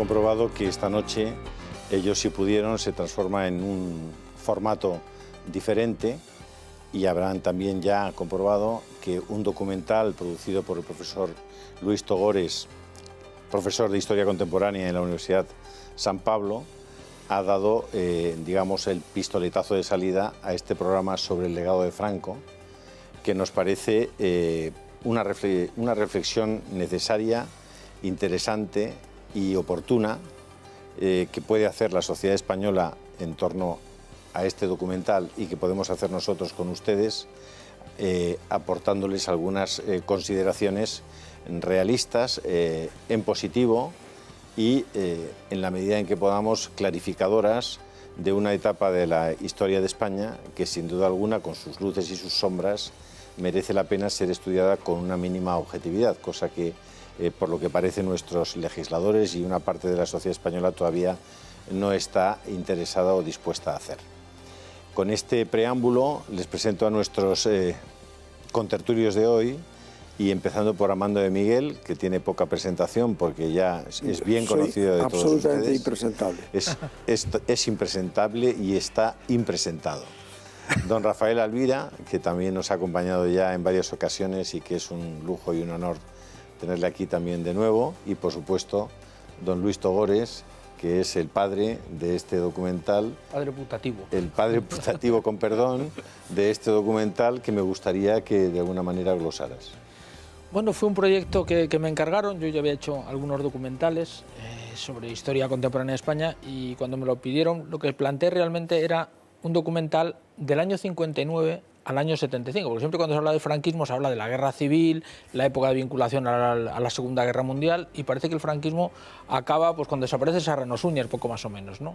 comprobado que esta noche ellos, si pudieron, se transforma en un formato diferente, y habrán también ya comprobado que un documental producido por el profesor Luis Togores, profesor de Historia Contemporánea en la Universidad San Pablo, ha dado, digamos, el pistoletazo de salida a este programa sobre el legado de Franco, que nos parece una reflexión necesaria, interesante y oportuna que puede hacer la sociedad española en torno a este documental y que podemos hacer nosotros con ustedes, aportándoles algunas consideraciones realistas, en positivo y, en la medida en que podamos, clarificadoras de una etapa de la historia de España que, sin duda alguna, con sus luces y sus sombras, merece la pena ser estudiada con una mínima objetividad, cosa que, por lo que parece, nuestros legisladores y una parte de la sociedad española todavía no está interesada o dispuesta a hacer. Con este preámbulo les presento a nuestros contertulios de hoy, y empezando por Armando de Miguel, que tiene poca presentación porque ya es bien conocido de todos ustedes. Absolutamente impresentable. Es impresentable y está impresentado. Don Rafael Alvira, que también nos ha acompañado ya en varias ocasiones y que es un lujo y un honor tenerle aquí también de nuevo. Y, por supuesto, don Luis Togores, que es el padre de este documental. Padre putativo. El padre putativo, con perdón, de este documental, que me gustaría que de alguna manera glosaras. Bueno, fue un proyecto que me encargaron. Yo ya había hecho algunos documentales sobre historia contemporánea de España, y cuando me lo pidieron, lo que planteé realmente era un documental del año 59 al año 75, porque siempre cuando se habla de franquismo se habla de la guerra civil, la época de vinculación a la Segunda Guerra Mundial, y parece que el franquismo acaba pues cuando desaparece Serrano Suñer, poco más o menos, ¿no?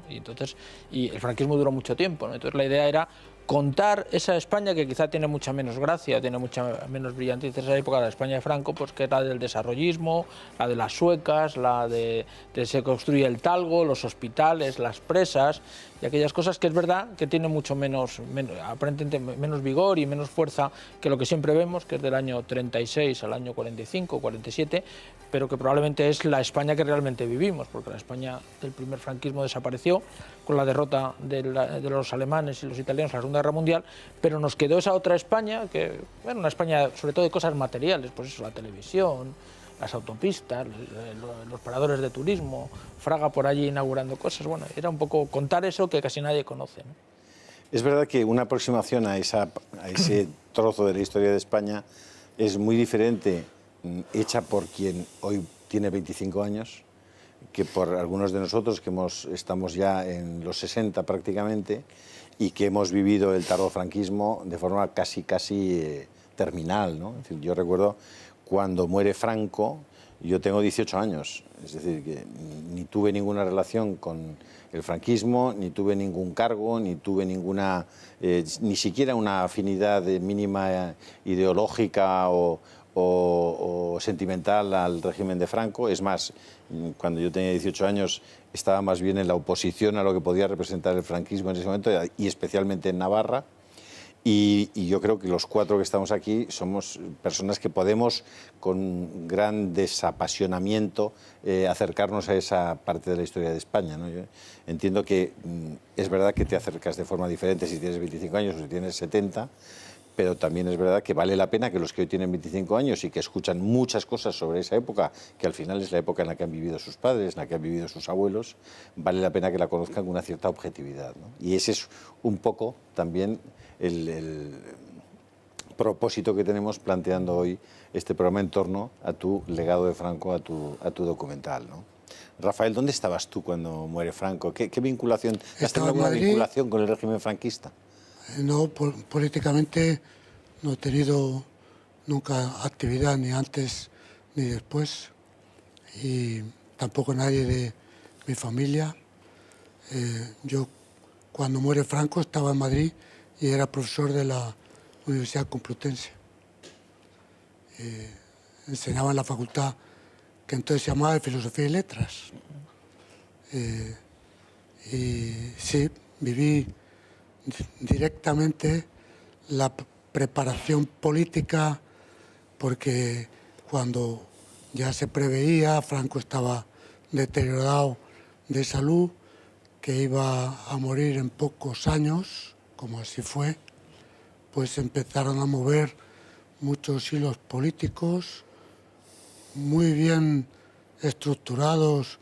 Y el franquismo duró mucho tiempo, ¿no? Entonces la idea era contar esa España que quizá tiene mucha menos gracia, tiene mucha menos brillantez, esa época, la España de Franco, pues que era del desarrollismo, la de las suecas, la de se construye el talgo, los hospitales, las presas y aquellas cosas que es verdad que tienen mucho aparentemente menos vigor y menos fuerza que lo que siempre vemos, que es del año 36 al año 45, 47, pero que probablemente es la España que realmente vivimos, porque la España del primer franquismo desapareció con la derrota de los alemanes y los italianos en la Segunda Guerra Mundial, pero nos quedó esa otra España, que, bueno, una España sobre todo de cosas materiales, pues eso, la televisión, las autopistas, los paradores de turismo, Fraga por allí inaugurando cosas. Bueno, era un poco contar eso que casi nadie conoce, ¿no? Es verdad que una aproximación a ese trozo de la historia de España es muy diferente, hecha por quien hoy tiene 25 años, que por algunos de nosotros que estamos ya en los 60 prácticamente, y que hemos vivido el tardofranquismo de forma casi terminal, ¿no? Es decir, yo recuerdo cuando muere Franco, yo tengo 18 años, es decir, que ni tuve ninguna relación con el franquismo, ni tuve ningún cargo, ni tuve ninguna, ni siquiera una afinidad mínima ideológica o sentimental al régimen de Franco. Es más, cuando yo tenía 18 años estaba más bien en la oposición a lo que podía representar el franquismo en ese momento, y especialmente en Navarra. Y yo creo que los cuatro que estamos aquí somos personas que podemos, con gran desapasionamiento, acercarnos a esa parte de la historia de España, ¿no? Yo entiendo que es verdad que te acercas de forma diferente si tienes 25 años o si tienes 70, pero también es verdad que vale la pena que los que hoy tienen 25 años y que escuchan muchas cosas sobre esa época, que al final es la época en la que han vivido sus padres, en la que han vivido sus abuelos, vale la pena que la conozcan con una cierta objetividad, ¿no? Y ese es un poco también el propósito que tenemos planteando hoy este programa en torno a tu legado de Franco, a tu documental, ¿no? Rafael, ¿dónde estabas tú cuando muere Franco? ¿Qué vinculación? ¿Has tenido alguna vinculación con el régimen franquista? No, políticamente no he tenido nunca actividad, ni antes ni después, y tampoco nadie de mi familia. Yo, cuando muere Franco, estaba en Madrid y era profesor de la Universidad Complutense. Enseñaba en la facultad que entonces se llamaba de Filosofía y Letras. Y sí, viví directamente la preparación política, porque cuando ya se preveía, Franco estaba deteriorado de salud, que iba a morir en pocos años, como así fue, pues empezaron a mover muchos hilos políticos, muy bien estructurados,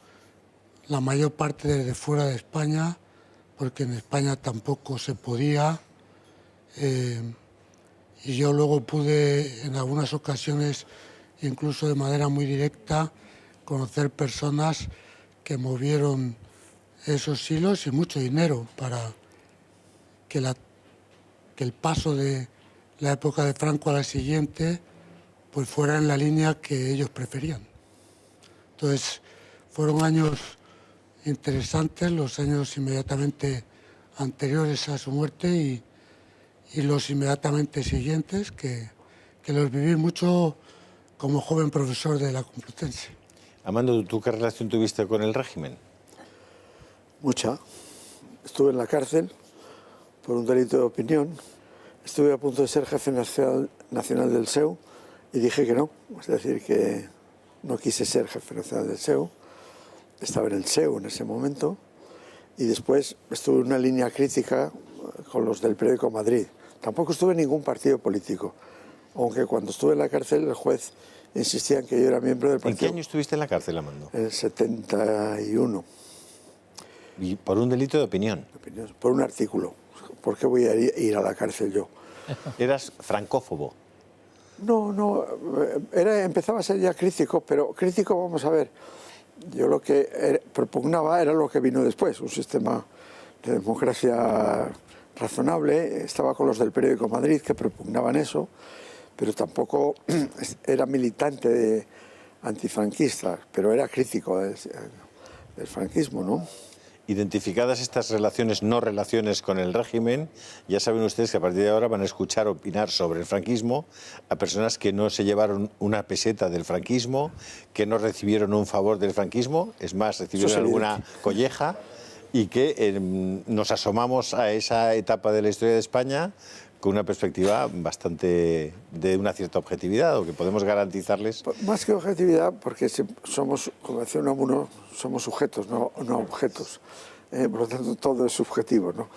la mayor parte desde fuera de España, porque en España tampoco se podía. Y yo luego pude, en algunas ocasiones, incluso de manera muy directa, conocer personas que movieron esos hilos y mucho dinero para que el paso de la época de Franco a la siguiente pues fuera en la línea que ellos preferían. Entonces, fueron años interesantes, los años inmediatamente anteriores a su muerte y los inmediatamente siguientes, que los viví mucho como joven profesor de la Complutense. Amando, ¿tú qué relación tuviste con el régimen? Mucha. Estuve en la cárcel por un delito de opinión. Estuve a punto de ser jefe nacional del SEU y dije que no. Es decir, que no quise ser jefe nacional del SEU. Estaba en el SEU en ese momento. Y después estuve en una línea crítica con los del periódico Madrid. Tampoco estuve en ningún partido político. Aunque cuando estuve en la cárcel el juez insistía en que yo era miembro del partido. ¿En qué año estuviste en la cárcel, Amando? En el 71. Y por un delito de opinión. Por un artículo. ¿Por qué voy a ir a la cárcel yo? ¿Eras francófobo? No, empezaba a ser ya crítico, pero crítico, vamos a ver, yo lo que propugnaba era lo que vino después, un sistema de democracia razonable. Estaba con los del periódico Madrid que propugnaban eso, pero tampoco era militante antifranquista, pero era crítico del franquismo, ¿no? Identificadas estas relaciones, no relaciones con el régimen, ya saben ustedes que a partir de ahora van a escuchar opinar sobre el franquismo a personas que no se llevaron una peseta del franquismo, que no recibieron un favor del franquismo, es más, recibieron alguna colleja, y que nos asomamos a esa etapa de la historia de España con una perspectiva bastante de una cierta objetividad, o que podemos garantizarles. Más que objetividad, porque somos, como decía Unamuno, somos sujetos, no objetos. Por lo tanto, todo es subjetivo, ¿no?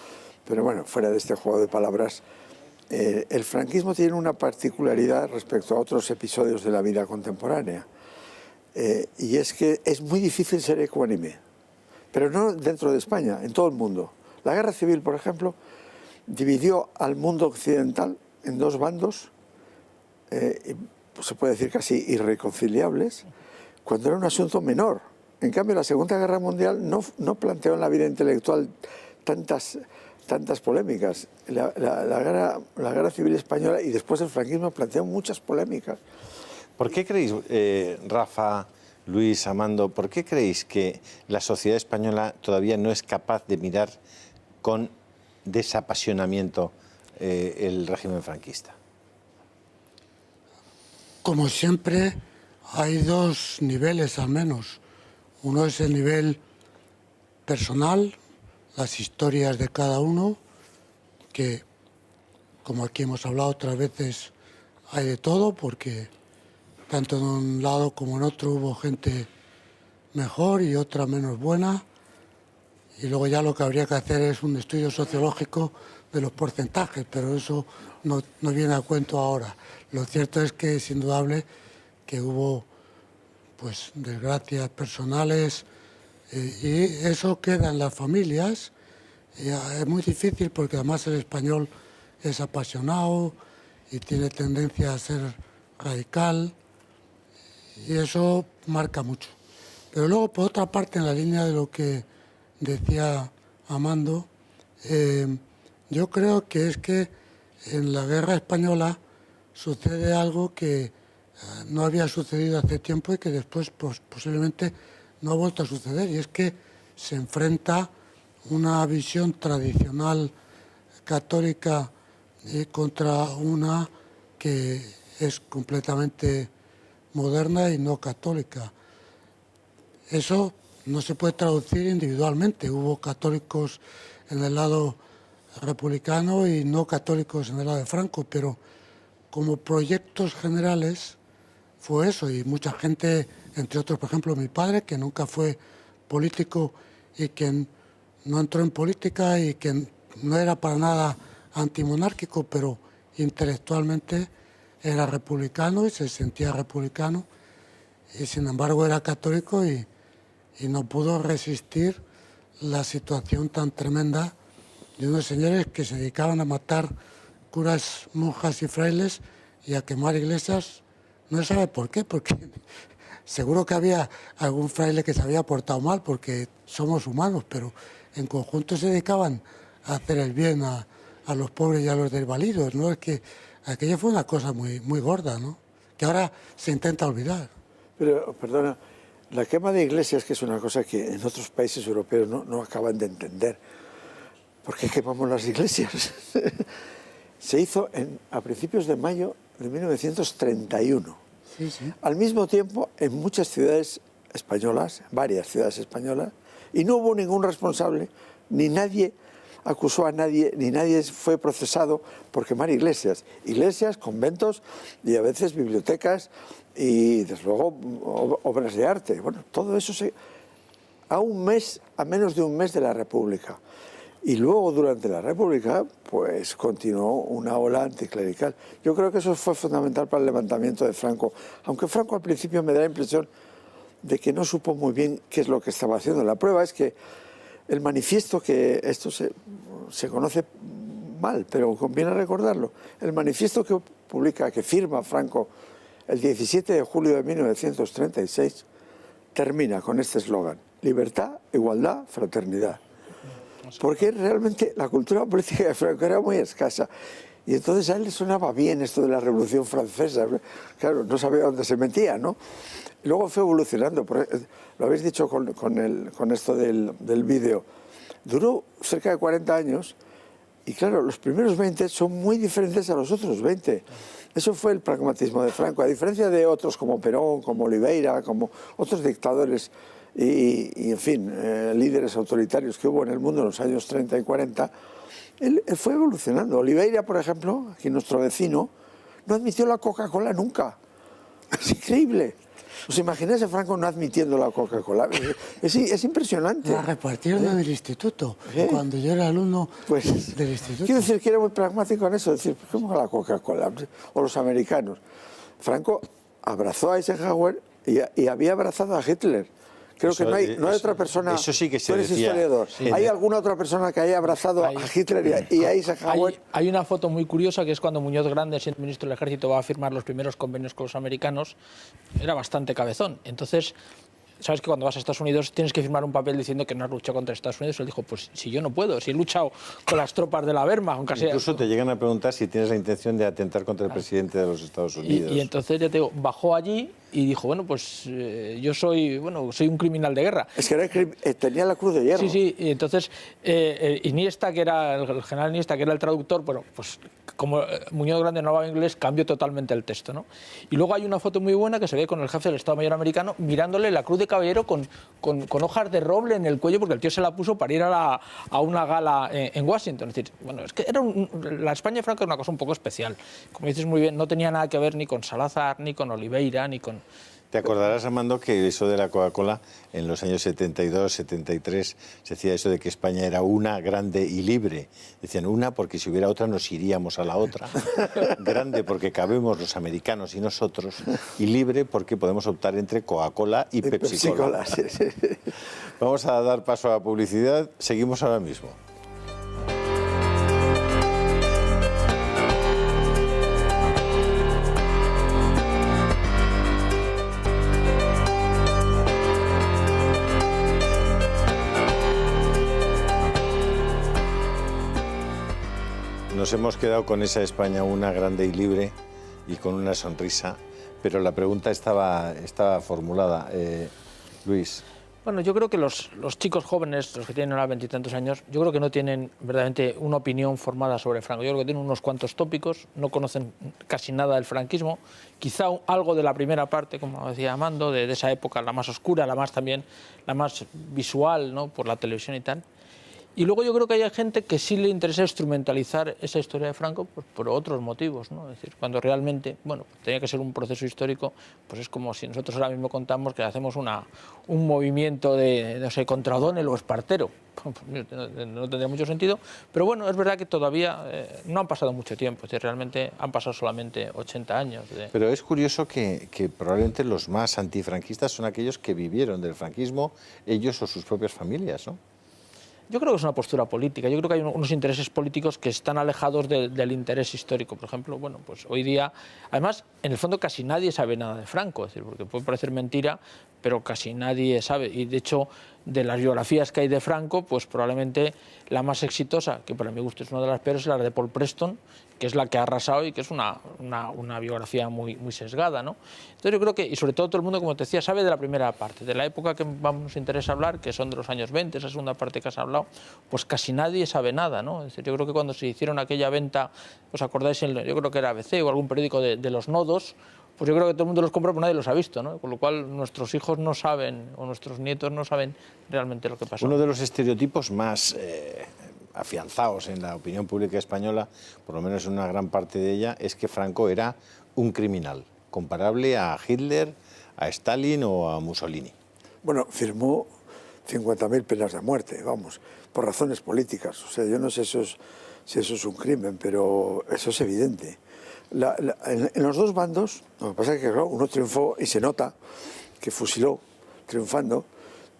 Pero bueno, fuera de este juego de palabras, el franquismo tiene una particularidad respecto a otros episodios de la vida contemporánea. Y es que es muy difícil ser ecuánime, pero no dentro de España, en todo el mundo. La guerra civil, por ejemplo, dividió al mundo occidental en dos bandos, se puede decir casi irreconciliables, cuando era un asunto menor. En cambio, la Segunda Guerra Mundial no planteó en la vida intelectual tantas polémicas. La guerra civil española y después el franquismo planteó muchas polémicas. ¿Por qué creéis, Rafa, Luis, Amando, por qué creéis que la sociedad española todavía no es capaz de mirar con desapasionamiento el régimen franquista? Como siempre, hay dos niveles al menos. Uno es el nivel personal, las historias de cada uno, que, como aquí hemos hablado otras veces, hay de todo, porque tanto en un lado como en otro hubo gente mejor y otra menos buena. Y luego ya lo que habría que hacer es un estudio sociológico de los porcentajes, pero eso no viene a cuento ahora. Lo cierto es que es indudable que hubo pues desgracias personales y eso queda en las familias. Y es muy difícil porque además el español es apasionado y tiene tendencia a ser radical y eso marca mucho. Pero luego, por otra parte, en la línea de lo que decía Amando, yo creo que es que en la guerra española sucede algo que no había sucedido hace tiempo y que después pues, posiblemente no ha vuelto a suceder, y es que se enfrenta una visión tradicional católica contra una que es completamente moderna y no católica. Eso no se puede traducir individualmente. Hubo católicos en el lado republicano y no católicos en el lado de Franco, pero como proyectos generales fue eso, y mucha gente entre otros, por ejemplo, mi padre, que nunca fue político y que no entró en política y que no era para nada antimonárquico, pero intelectualmente era republicano y se sentía republicano, y sin embargo era católico y no pudo resistir la situación tan tremenda de unos señores que se dedicaban a matar curas, monjas y frailes y a quemar iglesias. No se sabe por qué, porque seguro que había algún fraile que se había portado mal, porque somos humanos, pero en conjunto se dedicaban a hacer el bien a los pobres y a los desvalidos, ¿no? Es que aquello fue una cosa muy, muy gorda, ¿no? Que ahora se intenta olvidar. Pero, perdona, la quema de iglesias, que es una cosa que en otros países europeos no acaban de entender. ¿Por qué quemamos las iglesias? Se hizo a principios de mayo de 1931. Sí, sí. Al mismo tiempo, en muchas ciudades españolas, varias ciudades españolas, y no hubo ningún responsable, ni nadie acusó a nadie, ni nadie fue procesado por quemar iglesias. Iglesias, conventos y a veces bibliotecas y, desde luego, obras de arte. Bueno, todo eso a menos de un mes de la República. Y luego, durante la República, pues continuó una ola anticlerical. Yo creo que eso fue fundamental para el levantamiento de Franco. Aunque Franco al principio me da la impresión de que no supo muy bien qué es lo que estaba haciendo. La prueba es que el manifiesto, que esto se conoce mal, pero conviene recordarlo, el manifiesto que firma Franco el 17 de julio de 1936, termina con este eslogan: libertad, igualdad, fraternidad. Porque realmente la cultura política de Franco era muy escasa. Y entonces a él le sonaba bien esto de la Revolución Francesa. Claro, no sabía dónde se metía, ¿no? Y luego fue evolucionando. Lo habéis dicho con esto del vídeo. Duró cerca de 40 años y, claro, los primeros 20 son muy diferentes a los otros 20. Eso fue el pragmatismo de Franco. A diferencia de otros como Perón, como Oliveira, como otros dictadores y en fin, líderes autoritarios que hubo en el mundo en los años 30 y 40, él fue evolucionando. Oliveira, por ejemplo, aquí nuestro vecino, no admitió la Coca-Cola nunca. Es increíble. ¿Os imagináis a Franco no admitiendo la Coca-Cola? Es impresionante. La repartieron en el instituto, cuando yo era alumno del instituto. Quiero decir que era muy pragmático en eso, decir, ¿cómo la Coca-Cola? O los americanos. Franco abrazó a Eisenhower y había abrazado a Hitler. Creo que no hay otra persona. Eso sí que se Tú eres decía. historiador. Sí. ¿Hay alguna otra persona que haya abrazado a Hitler y a Eisenhower? Hay una foto muy curiosa que es cuando Muñoz Grande, siendo ministro del Ejército, va a firmar los primeros convenios con los americanos. Era bastante cabezón. Entonces, sabes que cuando vas a Estados Unidos tienes que firmar un papel diciendo que no has luchado contra Estados Unidos. Él dijo, pues si yo no puedo, si he luchado con las tropas de la Wehrmacht, aunque sea... Incluso te llegan a preguntar si tienes la intención de atentar contra el presidente de los Estados Unidos. Y entonces, ya te digo, bajó allí y dijo, bueno, pues yo soy un criminal de guerra. Es que tenía la cruz de hierro. Sí, sí, y entonces Iniesta, que era el general Iniesta, que era el traductor, bueno, pues como Muñoz Grande no hablaba inglés, cambió totalmente el texto, ¿no? Y luego hay una foto muy buena que se ve con el jefe del Estado Mayor americano mirándole la cruz de caballero con hojas de roble en el cuello, porque el tío se la puso para ir a una gala en Washington. Es decir, bueno, es que la España de Franco era una cosa un poco especial. Como dices muy bien, no tenía nada que ver ni con Salazar, ni con Oliveira, ni con... Te acordarás, Armando, que eso de la Coca-Cola en los años 72, 73, se decía eso de que España era una, grande y libre. Decían una porque si hubiera otra nos iríamos a la otra. Grande porque cabemos los americanos y nosotros. Y libre porque podemos optar entre Coca-Cola y Pepsi-Cola. Sí, sí. Vamos a dar paso a la publicidad. Seguimos ahora mismo. Nos hemos quedado con esa España una, grande y libre y con una sonrisa, pero la pregunta estaba formulada. Luis. Bueno, yo creo que los chicos jóvenes, los que tienen ahora 20 y tantos años, yo creo que no tienen verdaderamente una opinión formada sobre Franco. Yo creo que tienen unos cuantos tópicos, no conocen casi nada del franquismo, quizá algo de la primera parte, como decía Armando, de esa época, la más oscura, la más visual, ¿no?, por la televisión y tal. Y luego yo creo que hay gente que sí le interesa instrumentalizar esa historia de Franco pues, por otros motivos, ¿no? Es decir, cuando realmente, bueno, tenía que ser un proceso histórico, pues es como si nosotros ahora mismo contamos que hacemos un movimiento de, no sé, contra O'Donnell o Espartero. No tendría mucho sentido, pero bueno, es verdad que todavía no han pasado mucho tiempo, es decir, realmente han pasado solamente 80 años. Pero es curioso que probablemente los más antifranquistas son aquellos que vivieron del franquismo, ellos o sus propias familias, ¿no? Yo creo que es una postura política. Yo creo que hay unos intereses políticos que están alejados del interés histórico. Por ejemplo, bueno, pues hoy día, además, en el fondo casi nadie sabe nada de Franco, es decir, porque puede parecer mentira, pero casi nadie sabe. Y de hecho, de las biografías que hay de Franco, pues probablemente la más exitosa, que para mi gusto es una de las peores, es la de Paul Preston, que es la que ha arrasado y que es una biografía muy sesgada, ¿no? Entonces yo creo que, y sobre todo todo el mundo, como te decía, sabe de la primera parte, de la época que nos interesa hablar, que son de los años 20, esa segunda parte que has hablado, pues casi nadie sabe nada, ¿no? Es decir, yo creo que cuando se hicieron aquella venta, ¿os acordáis? Yo creo que era ABC o algún periódico de los nodos, pues yo creo que todo el mundo los compró, pero nadie los ha visto, ¿no? Con lo cual nuestros hijos no saben, o nuestros nietos no saben realmente lo que pasó. Uno de los estereotipos más afianzados en la opinión pública española, por lo menos en una gran parte de ella, es que Franco era un criminal, comparable a Hitler, a Stalin o a Mussolini. Bueno, firmó 50.000 penas de muerte, vamos, por razones políticas. O sea, yo no sé si eso es un crimen, pero eso es evidente. En los dos bandos, lo que pasa es que claro, uno triunfó y se nota que fusiló, triunfando,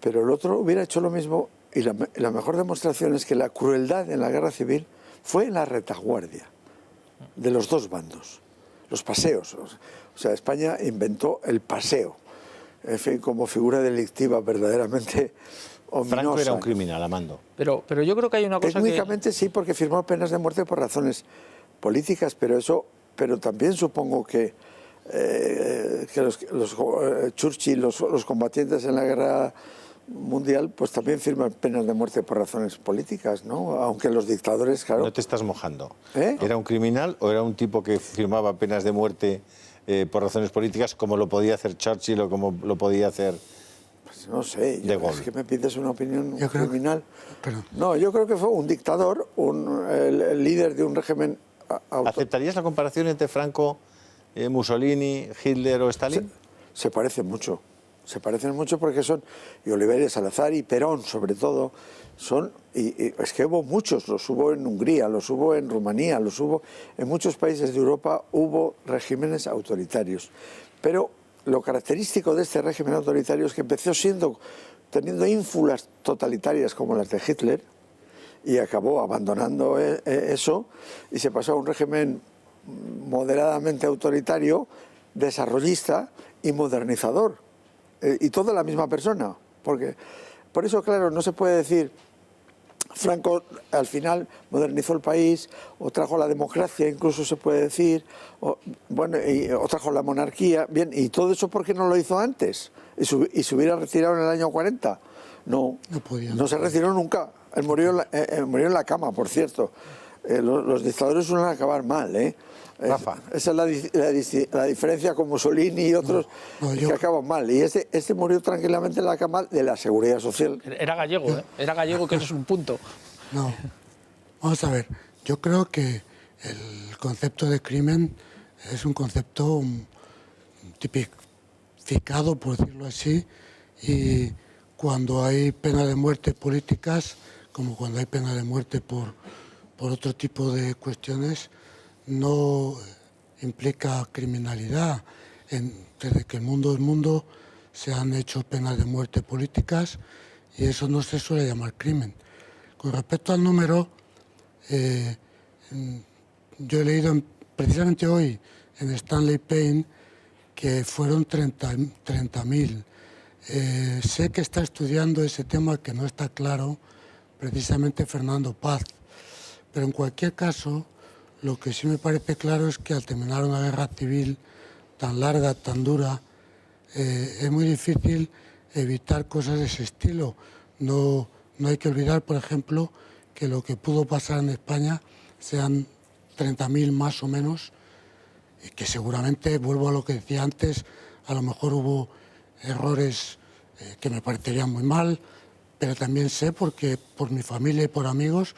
pero el otro hubiera hecho lo mismo. Y la mejor demostración es que la crueldad en la guerra civil fue en la retaguardia de los dos bandos, los paseos. O sea, España inventó el paseo, en fin, como figura delictiva verdaderamente ominosa. Franco era un criminal, Amando. Pero yo creo que hay una cosa técnicamente sí, porque firmó penas de muerte por razones políticas, pero también supongo que Churchill, los combatientes en la guerra mundial, pues también firman penas de muerte por razones políticas, ¿no? Aunque los dictadores, claro... No te estás mojando. ¿Eh? ¿Era un criminal o era un tipo que firmaba penas de muerte por razones políticas, como lo podía hacer Churchill o como lo podía hacer... Pues no sé, es que me pides una opinión criminal. No, yo creo que fue un dictador, el líder de un régimen... ¿Aceptarías la comparación entre Franco, Mussolini, Hitler o Stalin? Se parecen mucho. Se parecen mucho porque son, y Oliveira Salazar y Perón sobre todo, y es que hubo muchos, los hubo en Hungría, los hubo en Rumanía, los hubo en muchos países de Europa, hubo regímenes autoritarios. Pero lo característico de este régimen autoritario es que empezó teniendo ínfulas totalitarias como las de Hitler, y acabó abandonando eso, y se pasó a un régimen moderadamente autoritario, desarrollista y modernizador. Y todo la misma persona, porque por eso, claro, no se puede decir Franco al final modernizó el país o trajo la democracia, incluso se puede decir, o trajo la monarquía, bien, y todo eso ¿por qué no lo hizo antes? Y se hubiera retirado en el año 40. No se retiró nunca. Él murió en la cama, por cierto. Los dictadores suelen acabar mal, ¿eh? Rafa. Esa es la diferencia con Mussolini y otros que acaban mal. Y este murió tranquilamente en la cama de la Seguridad Social. Era gallego, ¿eh? Era gallego, que eso es un punto. No, vamos a ver. Yo creo que el concepto de crimen es un concepto tipificado, por decirlo así, y cuando hay pena de muerte políticas, como cuando hay pena de muerte por otro tipo de cuestiones, no implica criminalidad. Desde que el mundo es mundo se han hecho penas de muerte políticas y eso no se suele llamar crimen. Con respecto al número, yo he leído precisamente hoy en Stanley Payne que fueron 30.000. Sé que está estudiando ese tema, que no está claro, precisamente Fernando Paz. Pero en cualquier caso, lo que sí me parece claro es que al terminar una guerra civil tan larga, tan dura, es muy difícil evitar cosas de ese estilo. No hay que olvidar, por ejemplo, que lo que pudo pasar en España sean 30.000 más o menos, y que seguramente, vuelvo a lo que decía antes, a lo mejor hubo errores que me parecerían muy mal, pero también sé, porque por mi familia y por amigos,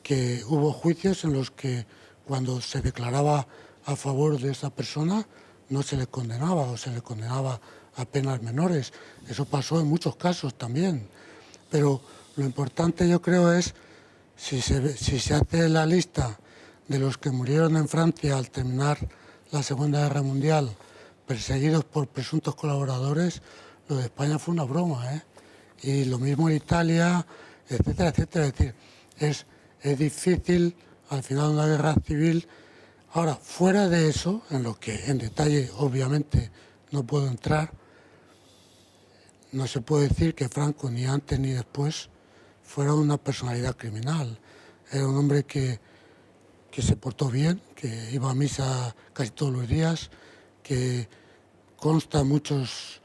que hubo juicios en los que cuando se declaraba a favor de esa persona no se le condenaba o se le condenaba a penas menores. Eso pasó en muchos casos también. Pero lo importante, yo creo, es si se hace la lista de los que murieron en Francia al terminar la Segunda Guerra Mundial, perseguidos por presuntos colaboradores, lo de España fue una broma, ¿eh? Y lo mismo en Italia, etcétera, etcétera. Es decir, es difícil al final de una guerra civil. Ahora, fuera de eso, en lo que en detalle obviamente no puedo entrar, no se puede decir que Franco ni antes ni después fuera una personalidad criminal. Era un hombre que se portó bien, que iba a misa casi todos los días, que consta en muchas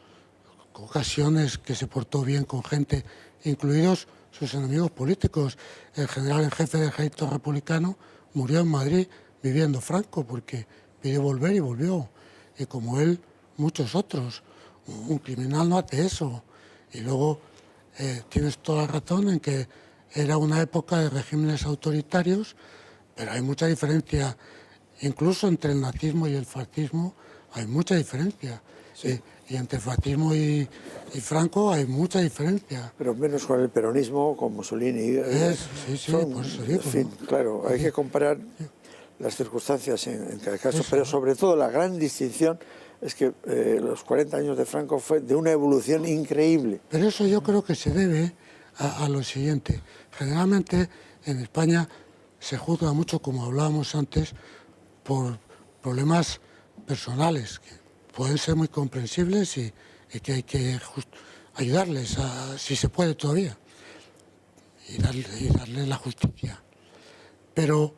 ocasiones que se portó bien con gente, incluidos sus enemigos políticos. El general en jefe del ejército republicano murió en Madrid viviendo Franco porque pidió volver y volvió. Y como él, muchos otros. Un criminal no hace eso. Y luego tienes toda la razón en que era una época de regímenes autoritarios, pero hay mucha diferencia, incluso entre el nazismo y el fascismo hay mucha diferencia. Sí. Y entre el fascismo y Franco hay mucha diferencia. Pero menos con el peronismo, con Mussolini. Sí, por eso digo, en fin, ¿no? Claro, hay que comparar las circunstancias en cada caso, eso. Pero sobre todo la gran distinción es que los 40 años de Franco fue de una evolución increíble. Pero eso yo creo que se debe a lo siguiente. Generalmente en España se juzga mucho, como hablábamos antes, por problemas personales, que pueden ser muy comprensibles y que hay que ayudarles, si se puede todavía, y darles la justicia. Pero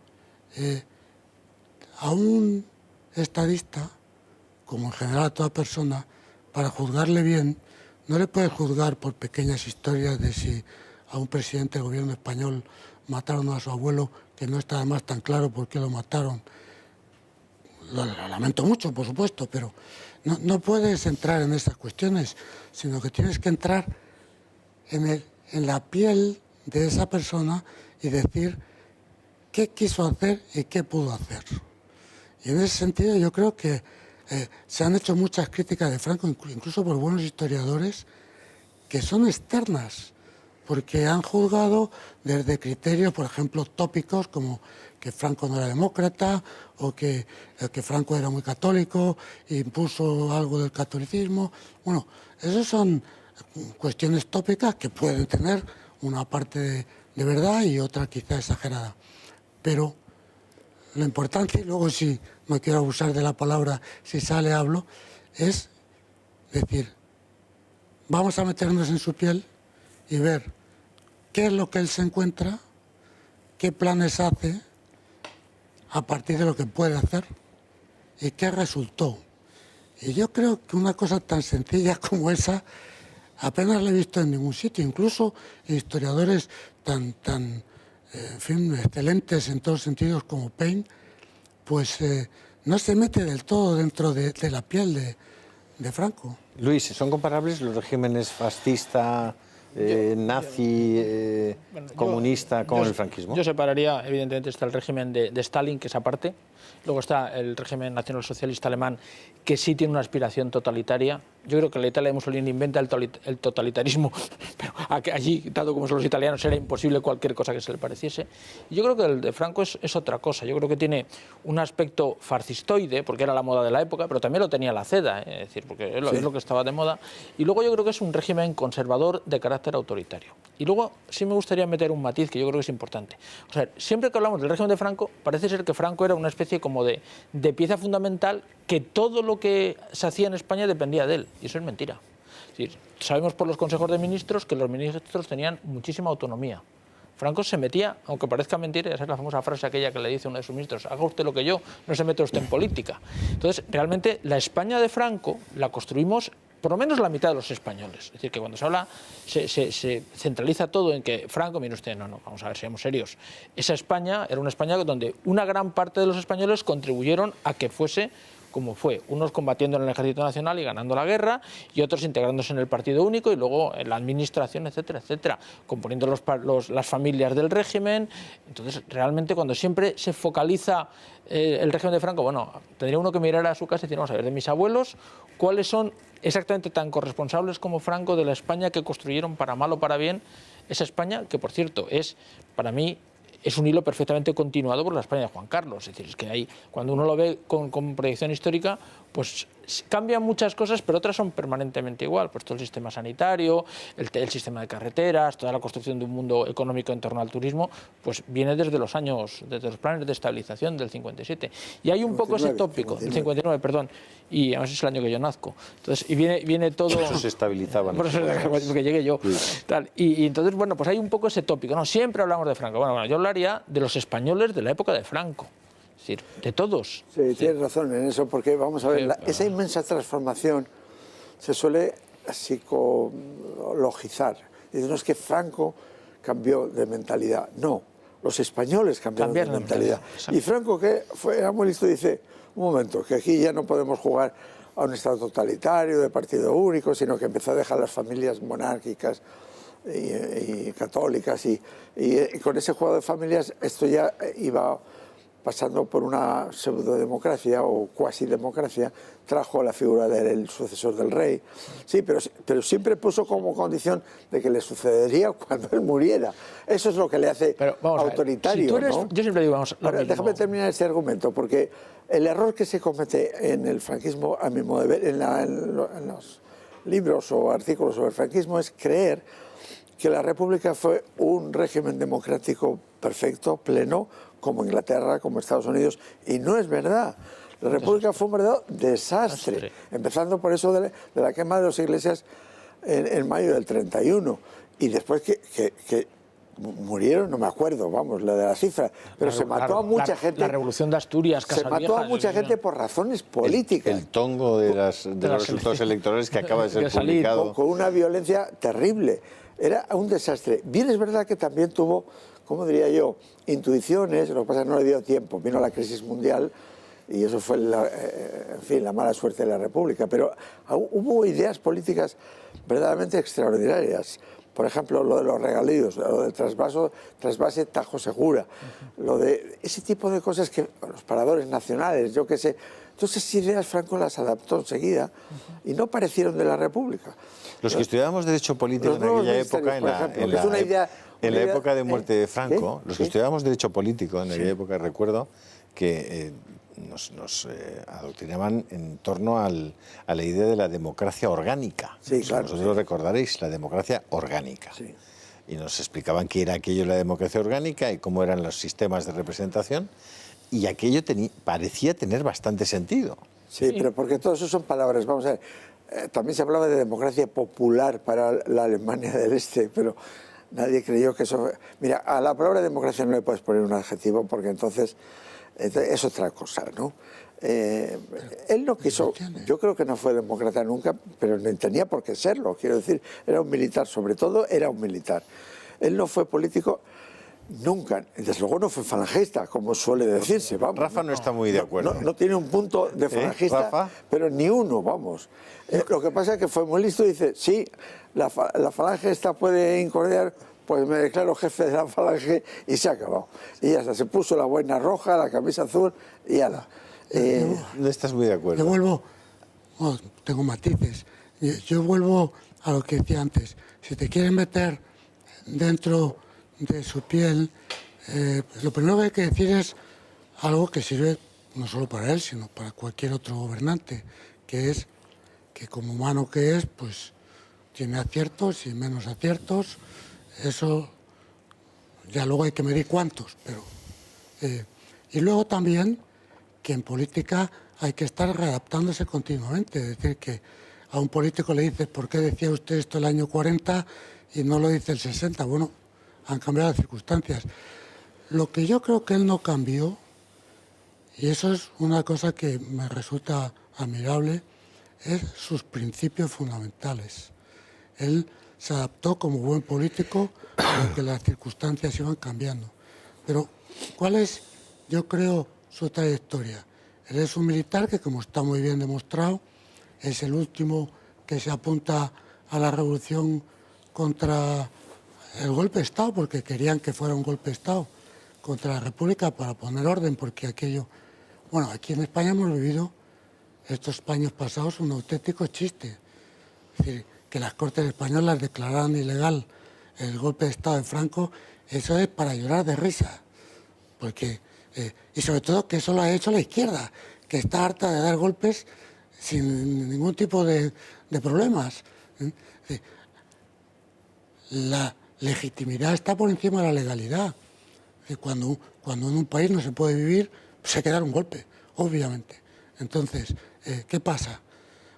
a un estadista, como en general a toda persona, para juzgarle bien, no le puedes juzgar por pequeñas historias de si a un presidente del gobierno español mataron a su abuelo, que no está además tan claro por qué lo mataron. Lo lamento mucho, por supuesto, pero no puedes entrar en esas cuestiones, sino que tienes que entrar en la piel de esa persona y decir qué quiso hacer y qué pudo hacer. Y en ese sentido yo creo que se han hecho muchas críticas de Franco, incluso por buenos historiadores, que son externas, porque han juzgado desde criterios, por ejemplo, tópicos, como que Franco no era demócrata, o que Franco era muy católico e impuso algo del catolicismo. Bueno, esas son cuestiones tópicas que pueden tener una parte de verdad y otra quizá exagerada. Pero lo importante, y luego si no quiero abusar de la palabra, si sale hablo, es decir, vamos a meternos en su piel y ver qué es lo que él se encuentra, qué planes hace a partir de lo que puede hacer y qué resultó. Y yo creo que una cosa tan sencilla como esa apenas la he visto en ningún sitio, incluso historiadores tan en fin, excelentes en todos sentidos como Paine, pues no se mete del todo dentro de la piel de Franco. Luis, ¿son comparables los regímenes fascista, nazi, comunista con el franquismo? Yo separaría, evidentemente está el régimen de Stalin, que es aparte, luego está el régimen nacionalsocialista alemán, que sí tiene una aspiración totalitaria. Yo creo que la Italia de Mussolini inventa el totalitarismo, pero allí, dado como son los italianos, era imposible cualquier cosa que se le pareciese. Yo creo que el de Franco es otra cosa. Yo creo que tiene un aspecto fascistoide, porque era la moda de la época, pero también lo tenía la CEDA, es decir, porque es lo que estaba de moda. Y luego yo creo que es un régimen conservador de carácter autoritario. Y luego sí me gustaría meter un matiz que yo creo que es importante. O sea, siempre que hablamos del régimen de Franco, parece ser que Franco era una especie como de pieza fundamental, que todo lo que se hacía en España dependía de él. Y eso es mentira. Es decir, sabemos por los consejos de ministros que los ministros tenían muchísima autonomía. Franco se metía, aunque parezca mentira, esa es la famosa frase aquella que le dice uno de sus ministros: haga usted lo que yo, no se mete usted en política. Entonces, realmente, la España de Franco la construimos por lo menos la mitad de los españoles. Es decir, que cuando se habla, se centraliza todo en que Franco, mire usted, no, vamos a ver, seamos serios. Esa España era una España donde una gran parte de los españoles contribuyeron a que fuese como fue, unos combatiendo en el Ejército Nacional y ganando la guerra, y otros integrándose en el Partido Único y luego en la administración, etcétera, etcétera, componiendo las familias del régimen. Entonces, realmente, cuando siempre se focaliza el régimen de Franco, bueno, tendría uno que mirar a su casa y decir, vamos a ver, de mis abuelos, ¿cuáles son exactamente tan corresponsables como Franco de la España que construyeron para mal o para bien? Esa España, que por cierto es, para mí, es un hilo perfectamente continuado por la España de Juan Carlos. Es decir, es que ahí, cuando uno lo ve con proyección histórica, pues cambian muchas cosas, pero otras son permanentemente igual. Pues todo el sistema sanitario, el sistema de carreteras, toda la construcción de un mundo económico en torno al turismo, pues viene desde los planes de estabilización del 57. Y hay un poco ese tópico, del 59, perdón, y además es el año que yo nazco. Entonces, y viene todo... Eso se estabilizaba. Por eso, porque llegué yo. Sí. Tal. Y entonces, bueno, pues hay un poco ese tópico, ¿no? Siempre hablamos de Franco. Bueno, yo hablaría de los españoles de la época de Franco. Es decir, de todos. Sí, tienes razón en eso, porque vamos a ver, esa inmensa transformación se suele psicologizar. Dicen, no, es que Franco cambió de mentalidad. No, los españoles cambiaron de mentalidad. Y Franco, que era muy listo, dice, un momento, que aquí ya no podemos jugar a un Estado totalitario, de partido único, sino que empezó a dejar las familias monárquicas y católicas, y con ese juego de familias esto ya iba pasando por una pseudodemocracia o cuasi democracia, trajo la figura del sucesor del rey. Sí, pero siempre puso como condición de que le sucedería cuando él muriera. Eso es lo que le hace autoritario. Si tú eres, ¿no? Yo siempre digo, vamos, déjame terminar este argumento, porque el error que se comete en el franquismo, a mi modo de ver, en los libros o artículos sobre el franquismo, es creer que la República fue un régimen democrático perfecto, pleno, como Inglaterra, como Estados Unidos, y no es verdad. La República fue un verdadero desastre, empezando por eso de la quema de las iglesias en mayo del 31, y después que murieron, no me acuerdo, vamos, la de la cifra, pero se mató a mucha gente. La Revolución de Asturias, se mató a mucha gente por razones políticas. El tongo de los resultados electorales que acaba de ser publicado. Con una violencia terrible. Era un desastre. Bien, es verdad que también tuvo, ¿cómo diría yo?, intuiciones, lo que pasa es que no le dio tiempo. Vino la crisis mundial y eso fue, en fin, la mala suerte de la República. Pero hubo ideas políticas verdaderamente extraordinarias. Por ejemplo, lo de los regalíos, lo del trasvase Tajo Segura, lo de ese tipo de cosas, que los paradores nacionales, yo qué sé. Entonces, esas ideas Franco las adaptó enseguida y no parecieron de la República. Los que estudiábamos Derecho Político en aquella época, en la época de muerte de Franco, los que estudiábamos Derecho Político en aquella época, recuerdo que nos adoctrinaban en torno a la idea de la democracia orgánica. Sí, claro. Vosotros lo recordaréis, la democracia orgánica. Sí. Y nos explicaban qué era aquello la democracia orgánica y cómo eran los sistemas de representación. Y aquello parecía tener bastante sentido. Sí, pero porque todo eso son palabras. Vamos a ver, también se hablaba de democracia popular para la Alemania del Este, pero nadie creyó que eso... Mira, a la palabra democracia no le puedes poner un adjetivo porque entonces es otra cosa, ¿no? Él no quiso, yo creo que no fue demócrata nunca, pero no tenía por qué serlo, quiero decir, era un militar, sobre todo era un militar. Él no fue político nunca, desde luego no fue falangista, como suele decirse, vamos. Rafa no está muy de acuerdo. No tiene un punto de falangista, Rafa, pero ni uno, vamos. Lo que pasa es que fue muy listo y dice, sí, la falange esta puede incordiar, pues me declaro jefe de la falange y se ha acabado. Y ya está, se puso la boina roja, la camisa azul y ala. No estás muy de acuerdo. Yo vuelvo, tengo matices, yo vuelvo a lo que decía antes. Si te quieren meter dentro de su piel, lo primero que hay que decir es algo que sirve no solo para él, sino para cualquier otro gobernante, que es que como humano que es, pues tiene aciertos y menos aciertos. Eso ya luego hay que medir cuántos, pero... y luego también que en política hay que estar readaptándose continuamente, es decir, que a un político le dices, ¿por qué decía usted esto el año 40 y no lo dice el 60? Bueno, han cambiado las circunstancias. Lo que yo creo que él no cambió, y eso es una cosa que me resulta admirable, es sus principios fundamentales. Él se adaptó como buen político porque las circunstancias iban cambiando. Pero, ¿cuál es, yo creo, su trayectoria? Él es un militar que, como está muy bien demostrado, es el último que se apunta a la revolución contra el golpe de Estado, porque querían que fuera un golpe de Estado contra la República para poner orden, porque aquello... Bueno, aquí en España hemos vivido estos años pasados un auténtico chiste. Es decir, que las Cortes españolas declararan ilegal el golpe de Estado de Franco, eso es para llorar de risa. Porque, y sobre todo que eso lo ha hecho la izquierda, que está harta de dar golpes sin ningún tipo de problemas. La legitimidad está por encima de la legalidad. Cuando en un país no se puede vivir, pues hay que dar un golpe, obviamente. Entonces, ¿qué pasa?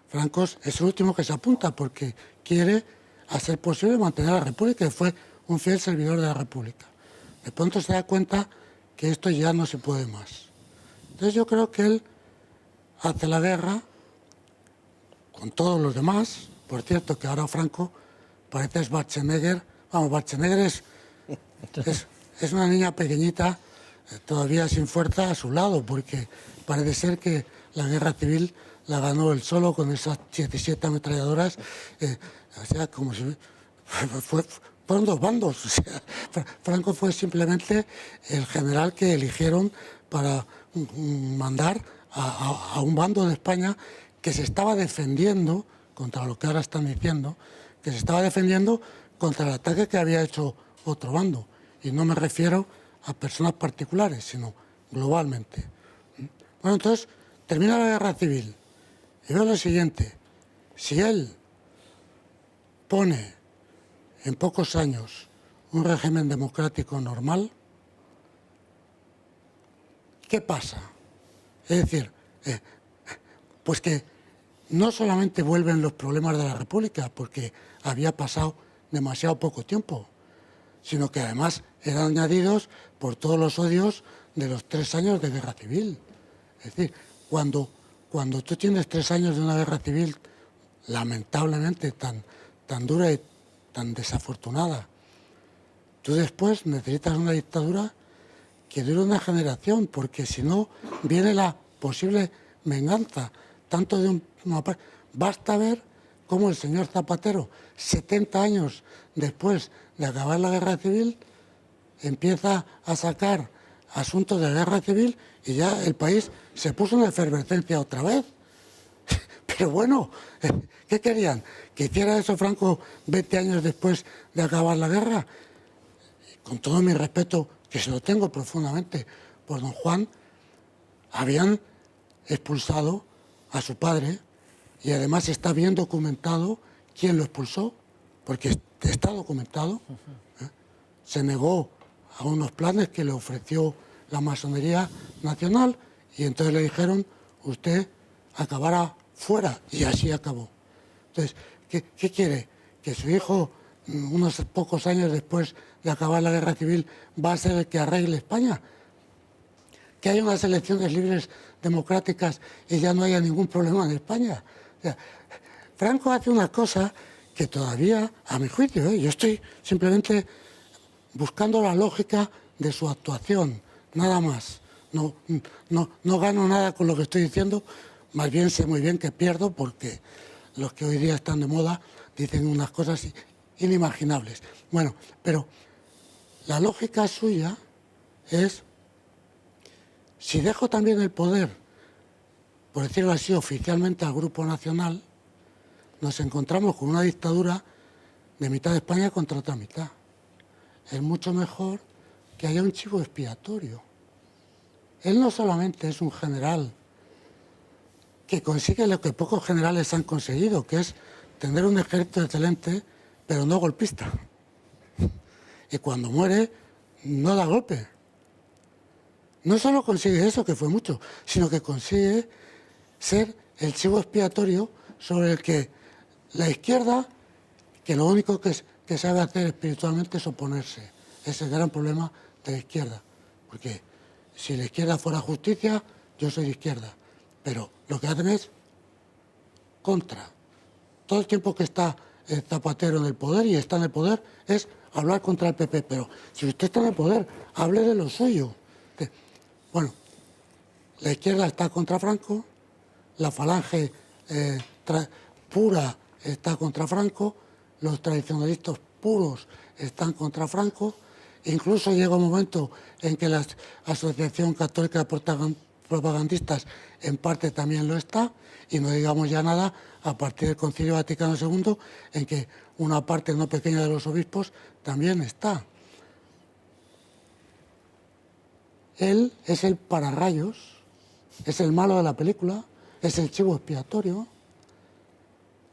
Franco es el último que se apunta porque quiere, a ser posible, mantener a la República, y fue un fiel servidor de la República. De pronto se da cuenta que esto ya no se puede más. Entonces yo creo que él hace la guerra con todos los demás. Por cierto, que ahora Franco parece Schwarzenegger. Vamos, Schwarzenegger es una niña pequeñita, todavía sin fuerza, a su lado, porque parece ser que la guerra civil la ganó él solo con esas 17 ametralladoras. O sea, como si... fueron dos bandos. O sea, Franco fue simplemente el general que eligieron para mandar a un bando de España que se estaba defendiendo contra lo que ahora están diciendo, que se estaba defendiendo contra el ataque que había hecho otro bando. Y no me refiero a personas particulares, sino globalmente. Bueno, entonces, termina la guerra civil. Y veo lo siguiente: si él pone en pocos años un régimen democrático normal, ¿qué pasa? Es decir, pues que no solamente vuelven los problemas de la República, porque había pasado demasiado poco tiempo, sino que además eran añadidos por todos los odios de los 3 años de guerra civil. Es decir, cuando tú tienes 3 años de una guerra civil lamentablemente tan dura y tan desafortunada, tú después necesitas una dictadura que dure una generación, porque si no viene la posible venganza, tanto de una parte. Basta ver cómo el señor Zapatero, 70 años después de acabar la guerra civil, empieza a sacar asuntos de la guerra civil y ya el país se puso en efervescencia otra vez. Pero bueno, ¿qué querían? ¿Que hiciera eso Franco 20 años después de acabar la guerra? Con todo mi respeto, que se lo tengo profundamente por don Juan, habían expulsado a su padre y además está bien documentado quién lo expulsó, porque está documentado. Se negó a unos planes que le ofreció la masonería nacional y entonces le dijeron: usted acabará fuera, y así acabó. Entonces, ¿qué quiere? ¿Que su hijo, unos pocos años después de acabar la guerra civil, va a ser el que arregle España? ¿Que haya unas elecciones libres, democráticas, y ya no haya ningún problema en España? O sea, Franco hace una cosa que todavía, a mi juicio, yo estoy simplemente buscando la lógica de su actuación, nada más. No gano nada con lo que estoy diciendo, más bien sé muy bien que pierdo, porque los que hoy día están de moda dicen unas cosas inimaginables. Bueno, pero la lógica suya es: si dejo también el poder, por decirlo así, oficialmente al Grupo Nacional, nos encontramos con una dictadura de mitad de España contra otra mitad. Es mucho mejor que haya un chivo expiatorio. Él no solamente es un general que consigue lo que pocos generales han conseguido, que es tener un ejército excelente, pero no golpista. Y cuando muere, no da golpe. No solo consigue eso, que fue mucho, sino que consigue ser el chivo expiatorio sobre el que la izquierda, que lo único que sabe hacer espiritualmente es oponerse. Ese es el gran problema de la izquierda. Porque si la izquierda fuera justicia, yo soy de izquierda. Pero lo que hacen es contra. Todo el tiempo que está el Zapatero en el poder, y está en el poder, es hablar contra el PP. Pero si usted está en el poder, hable de lo suyo. Bueno, La izquierda está contra Franco, la falange pura está contra Franco, los tradicionalistas puros están contra Franco, incluso llega un momento en que la Asociación Católica de Propagandistas en parte también lo está, y no digamos ya nada a partir del Concilio Vaticano II, en que una parte no pequeña de los obispos también está. Él es el pararrayos, es el malo de la película, es el chivo expiatorio,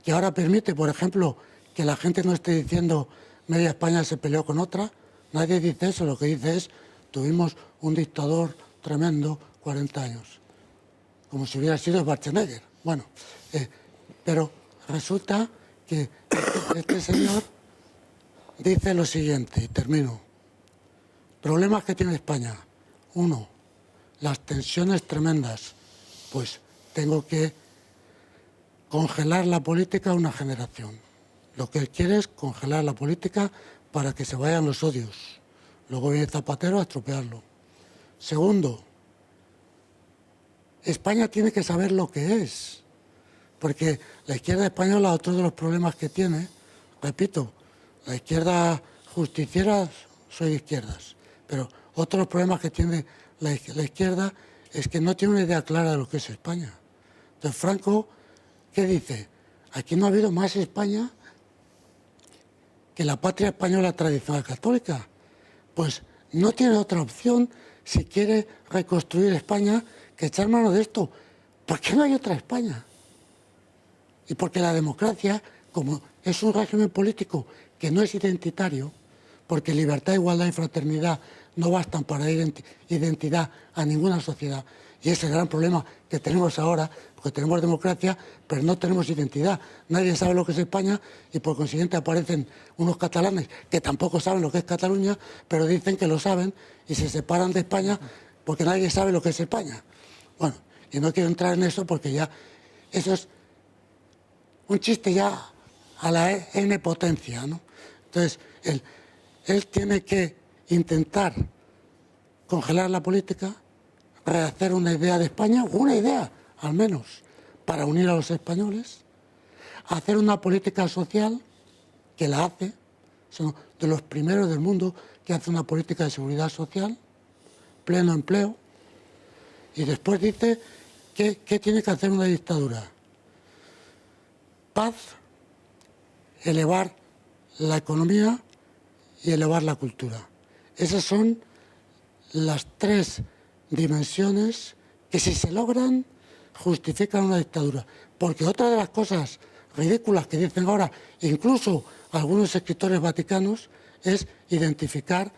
que ahora permite, por ejemplo, que la gente no esté diciendo media España se peleó con otra. Nadie dice eso, lo que dice es tuvimos un dictador tremendo 40 años, como si hubiera sido Schwarzenegger. Bueno, pero resulta que este señor dice lo siguiente, y termino. Problemas que tiene España. 1, las tensiones tremendas. Pues tengo que congelar la política a una generación. Lo que él quiere es congelar la política para que se vayan los odios. Luego viene Zapatero a estropearlo. 2, España tiene que saber lo que es. Porque la izquierda española, otro de los problemas que tiene, repito, la izquierda justiciera, soy de izquierdas, pero otro de los problemas que tiene la izquierda es que no tiene una idea clara de lo que es España. Entonces, Franco, ¿qué dice? Aquí no ha habido más España que la patria española tradicional católica. Pues no tiene otra opción si quiere reconstruir España que echar mano de esto. ¿Por qué no hay otra España? Y porque la democracia, como es un régimen político que no es identitario, porque libertad, igualdad y fraternidad no bastan para dar identidad a ninguna sociedad. Y ese es el gran problema que tenemos ahora, porque tenemos democracia, pero no tenemos identidad. Nadie sabe lo que es España y por consiguiente aparecen unos catalanes que tampoco saben lo que es Cataluña, pero dicen que lo saben y se separan de España porque nadie sabe lo que es España. Bueno, y no quiero entrar en eso porque ya eso es un chiste ya a la N potencia, ¿no? Entonces, él tiene que intentar congelar la política, rehacer una idea de España, una idea al menos, para unir a los españoles, hacer una política social que la hace, son de los primeros del mundo que hace una política de seguridad social, pleno empleo, y después dice que tiene que hacer una dictadura. Paz, elevar la economía y elevar la cultura. Esas son las 3 dimensiones que, si se logran, justifican una dictadura. Porque otra de las cosas ridículas que dicen ahora, incluso algunos escritores vaticanos, es identificar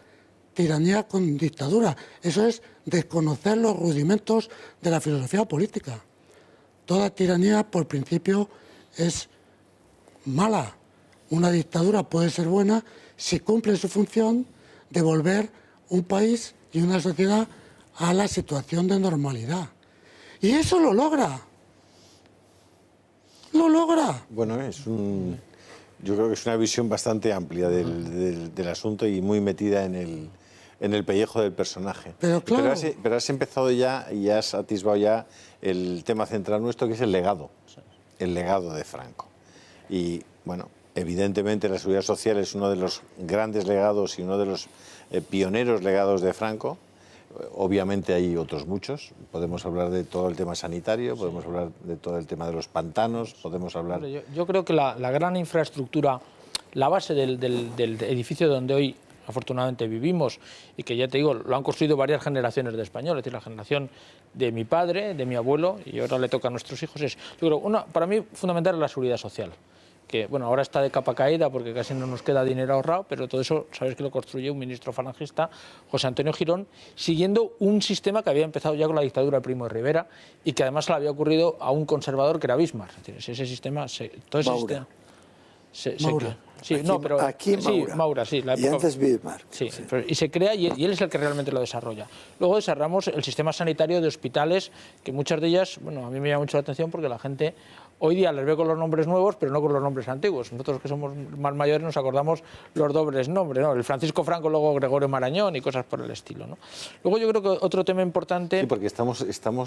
tiranía con dictadura. Eso es desconocer los rudimentos de la filosofía política. Toda tiranía, por principio, es mala. Una dictadura puede ser buena si cumple su función de volver un país y una sociedad a la situación de normalidad. Y eso lo logra. Lo logra. Bueno, yo creo que es una visión bastante amplia del asunto y muy metida en el pellejo del personaje. Pero claro. Pero has empezado ya y has atisbado ya el tema central nuestro, que es el legado de Franco. Y bueno, evidentemente la seguridad social es uno de los grandes legados y uno de los pioneros legados de Franco. Obviamente hay otros muchos. Podemos hablar de todo el tema sanitario, podemos hablar de todo el tema de los pantanos, podemos hablar... Yo creo que la gran infraestructura, la base del edificio donde hoy afortunadamente vivimos, y que ya te digo, lo han construido varias generaciones de españoles, es decir, la generación de mi padre, de mi abuelo, y ahora le toca a nuestros hijos, yo creo, para mí fundamental es la seguridad social, que bueno, ahora está de capa caída porque casi no nos queda dinero ahorrado, pero todo eso sabes que lo construyó un ministro falangista, José Antonio Girón, siguiendo un sistema que había empezado ya con la dictadura de Primo de Rivera y que además le había ocurrido a un conservador que era Bismarck. Es decir, ese sistema, todo ese Maura. sistema... Maura. Sí, Aquí, no, pero aquí Maura. Sí, Maura, sí, la y época, antes Bismarck. Sí, y se crea y él es el que realmente lo desarrolla. Luego desarrollamos el sistema sanitario de hospitales, que muchas de ellas, bueno, a mí me llama mucho la atención porque la gente Hoy día les veo con los nombres nuevos, pero no con los nombres antiguos. Nosotros que somos más mayores nos acordamos los dobles nombres, ¿no? El Francisco Franco, luego Gregorio Marañón y cosas por el estilo, ¿no? Luego yo creo que otro tema importante... Sí, porque estamos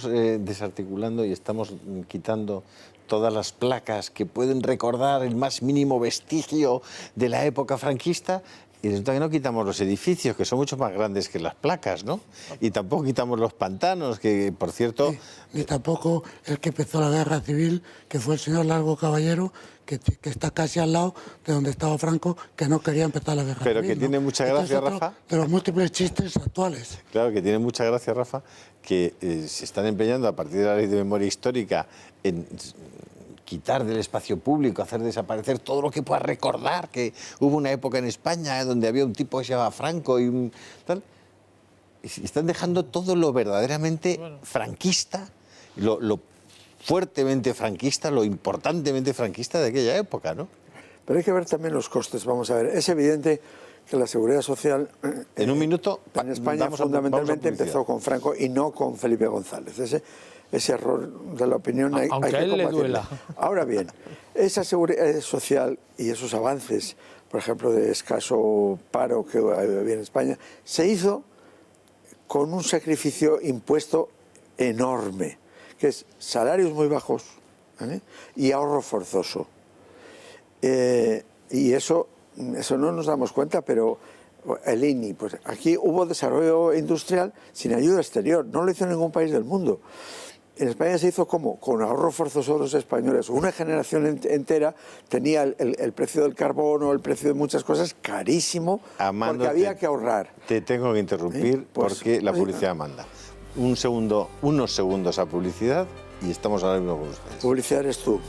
desarticulando y estamos quitando todas las placas que pueden recordar el más mínimo vestigio de la época franquista. Y resulta que no quitamos los edificios, que son mucho más grandes que las placas, ¿no? Y tampoco quitamos los pantanos, que, por cierto... Ni tampoco el que empezó la guerra civil, que fue el señor Largo Caballero, que está casi al lado de donde estaba Franco, que no quería empezar la guerra Pero civil. que tiene mucha gracia, Rafa. De los múltiples chistes actuales. Claro, que tiene mucha gracia, Rafa, que se están empeñando a partir de la ley de memoria histórica en quitar del espacio público, hacer desaparecer todo lo que pueda recordar que hubo una época en España donde había un tipo que se llamaba Franco y tal. Y están dejando todo lo verdaderamente franquista, lo fuertemente franquista, lo importantemente franquista de aquella época, ¿no? Pero hay que ver también los costes. Vamos a ver, es evidente que la seguridad social en un minuto en España fundamentalmente empezó con Franco y no con Felipe González. Ese error de la opinión hay aunque que a él le combatirlo. duela. Ahora bien, esa seguridad social y esos avances, por ejemplo, de escaso paro que había en España, se hizo con un sacrificio impuesto enorme, que es salarios muy bajos, ¿vale? Y ahorro forzoso. Y eso no nos damos cuenta, pero el INI, pues aquí hubo desarrollo industrial sin ayuda exterior, no lo hizo ningún país del mundo. En España se hizo como con ahorro forzoso de los españoles. Una generación entera tenía el precio del carbono, el precio de muchas cosas carísimo, Amando, porque había que ahorrar. Te tengo que interrumpir porque la publicidad manda. Unos segundos a publicidad y estamos ahora mismo con ustedes. Publicidad eres tú.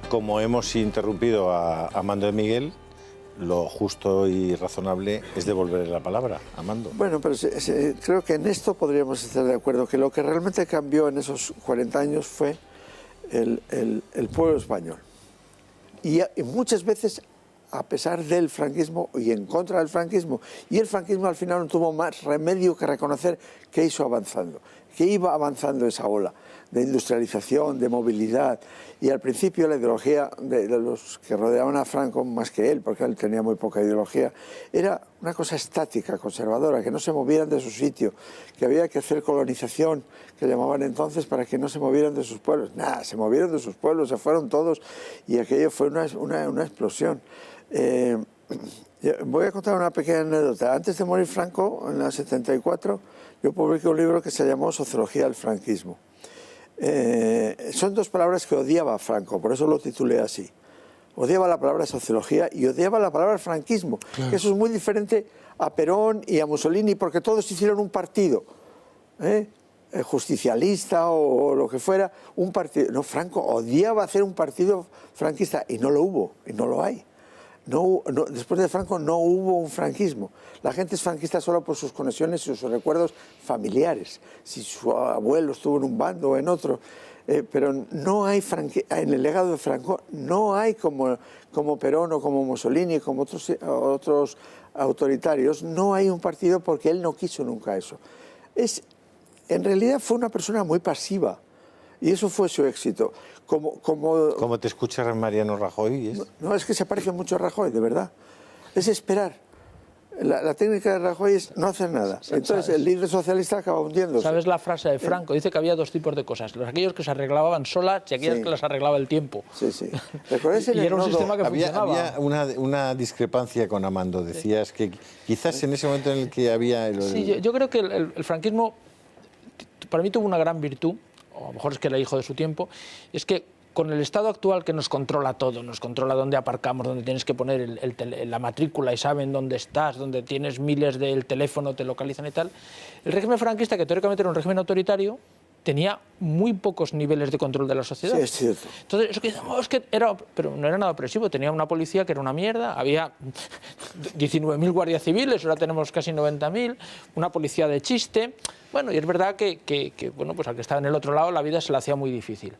Como hemos interrumpido a Amando de Miguel, lo justo y razonable es devolverle la palabra a Amando. Bueno, pero creo que en esto podríamos estar de acuerdo, que lo que realmente cambió en esos 40 años fue el pueblo español. Y muchas veces, a pesar del franquismo y en contra del franquismo, y el franquismo al final no tuvo más remedio que reconocer que hizo avanzando, que iba avanzando esa ola de industrialización, de movilidad, y al principio la ideología de los que rodeaban a Franco, más que él, porque él tenía muy poca ideología, era una cosa estática, conservadora, que no se movieran de su sitio, que había que hacer colonización, que llamaban entonces, para que no se movieran de sus pueblos. Nada, se movieron de sus pueblos, se fueron todos, y aquello fue una explosión. Voy a contar una pequeña anécdota. Antes de morir Franco, en el 74, yo publiqué un libro que se llamó Sociología del franquismo. Son dos palabras que odiaba Franco, por eso lo titulé así. Odiaba la palabra sociología y odiaba la palabra franquismo, claro. Que eso es muy diferente a Perón y a Mussolini, porque todos hicieron un partido, justicialista o lo que fuera, un partido. No, Franco odiaba hacer un partido franquista y no lo hubo, y no lo hay. Después de Franco no hubo un franquismo. La gente es franquista solo por sus conexiones y sus recuerdos familiares. Si su abuelo estuvo en un bando o en otro. Pero no hay en el legado de Franco no hay como Perón o como Mussolini, como otros autoritarios, no hay un partido porque él no quiso nunca eso. En realidad fue una persona muy pasiva. Y eso fue su éxito. ¿Cómo te escucha Mariano Rajoy? No, es que se parece mucho a Rajoy, de verdad. Es esperar. La técnica de Rajoy es no hacer nada. Entonces el líder socialista acaba hundiéndose. ¿Sabes la frase de Franco? Dice que había dos tipos de cosas. Aquellos que se arreglaban solas y aquellos que las arreglaba el tiempo. Sí, sí. Y era un sistema que funcionaba. Había una discrepancia con Amando. Decías que quizás en ese momento en el que había... Sí, yo creo que el franquismo para mí tuvo una gran virtud, o a lo mejor es que era hijo de su tiempo, es que con el Estado actual que nos controla todo, nos controla dónde aparcamos, dónde tienes que poner la matrícula y saben dónde estás, donde tienes miles del teléfono, te localizan y tal, el régimen franquista, que teóricamente era un régimen autoritario, tenía muy pocos niveles de control de la sociedad. Sí, es cierto. Entonces, eso que decíamos, es que era, pero no era nada opresivo, tenía una policía que era una mierda, había 19.000 guardias civiles, ahora tenemos casi 90.000, una policía de chiste. Bueno, y es verdad que bueno, pues al que estaba en el otro lado la vida se le hacía muy difícil.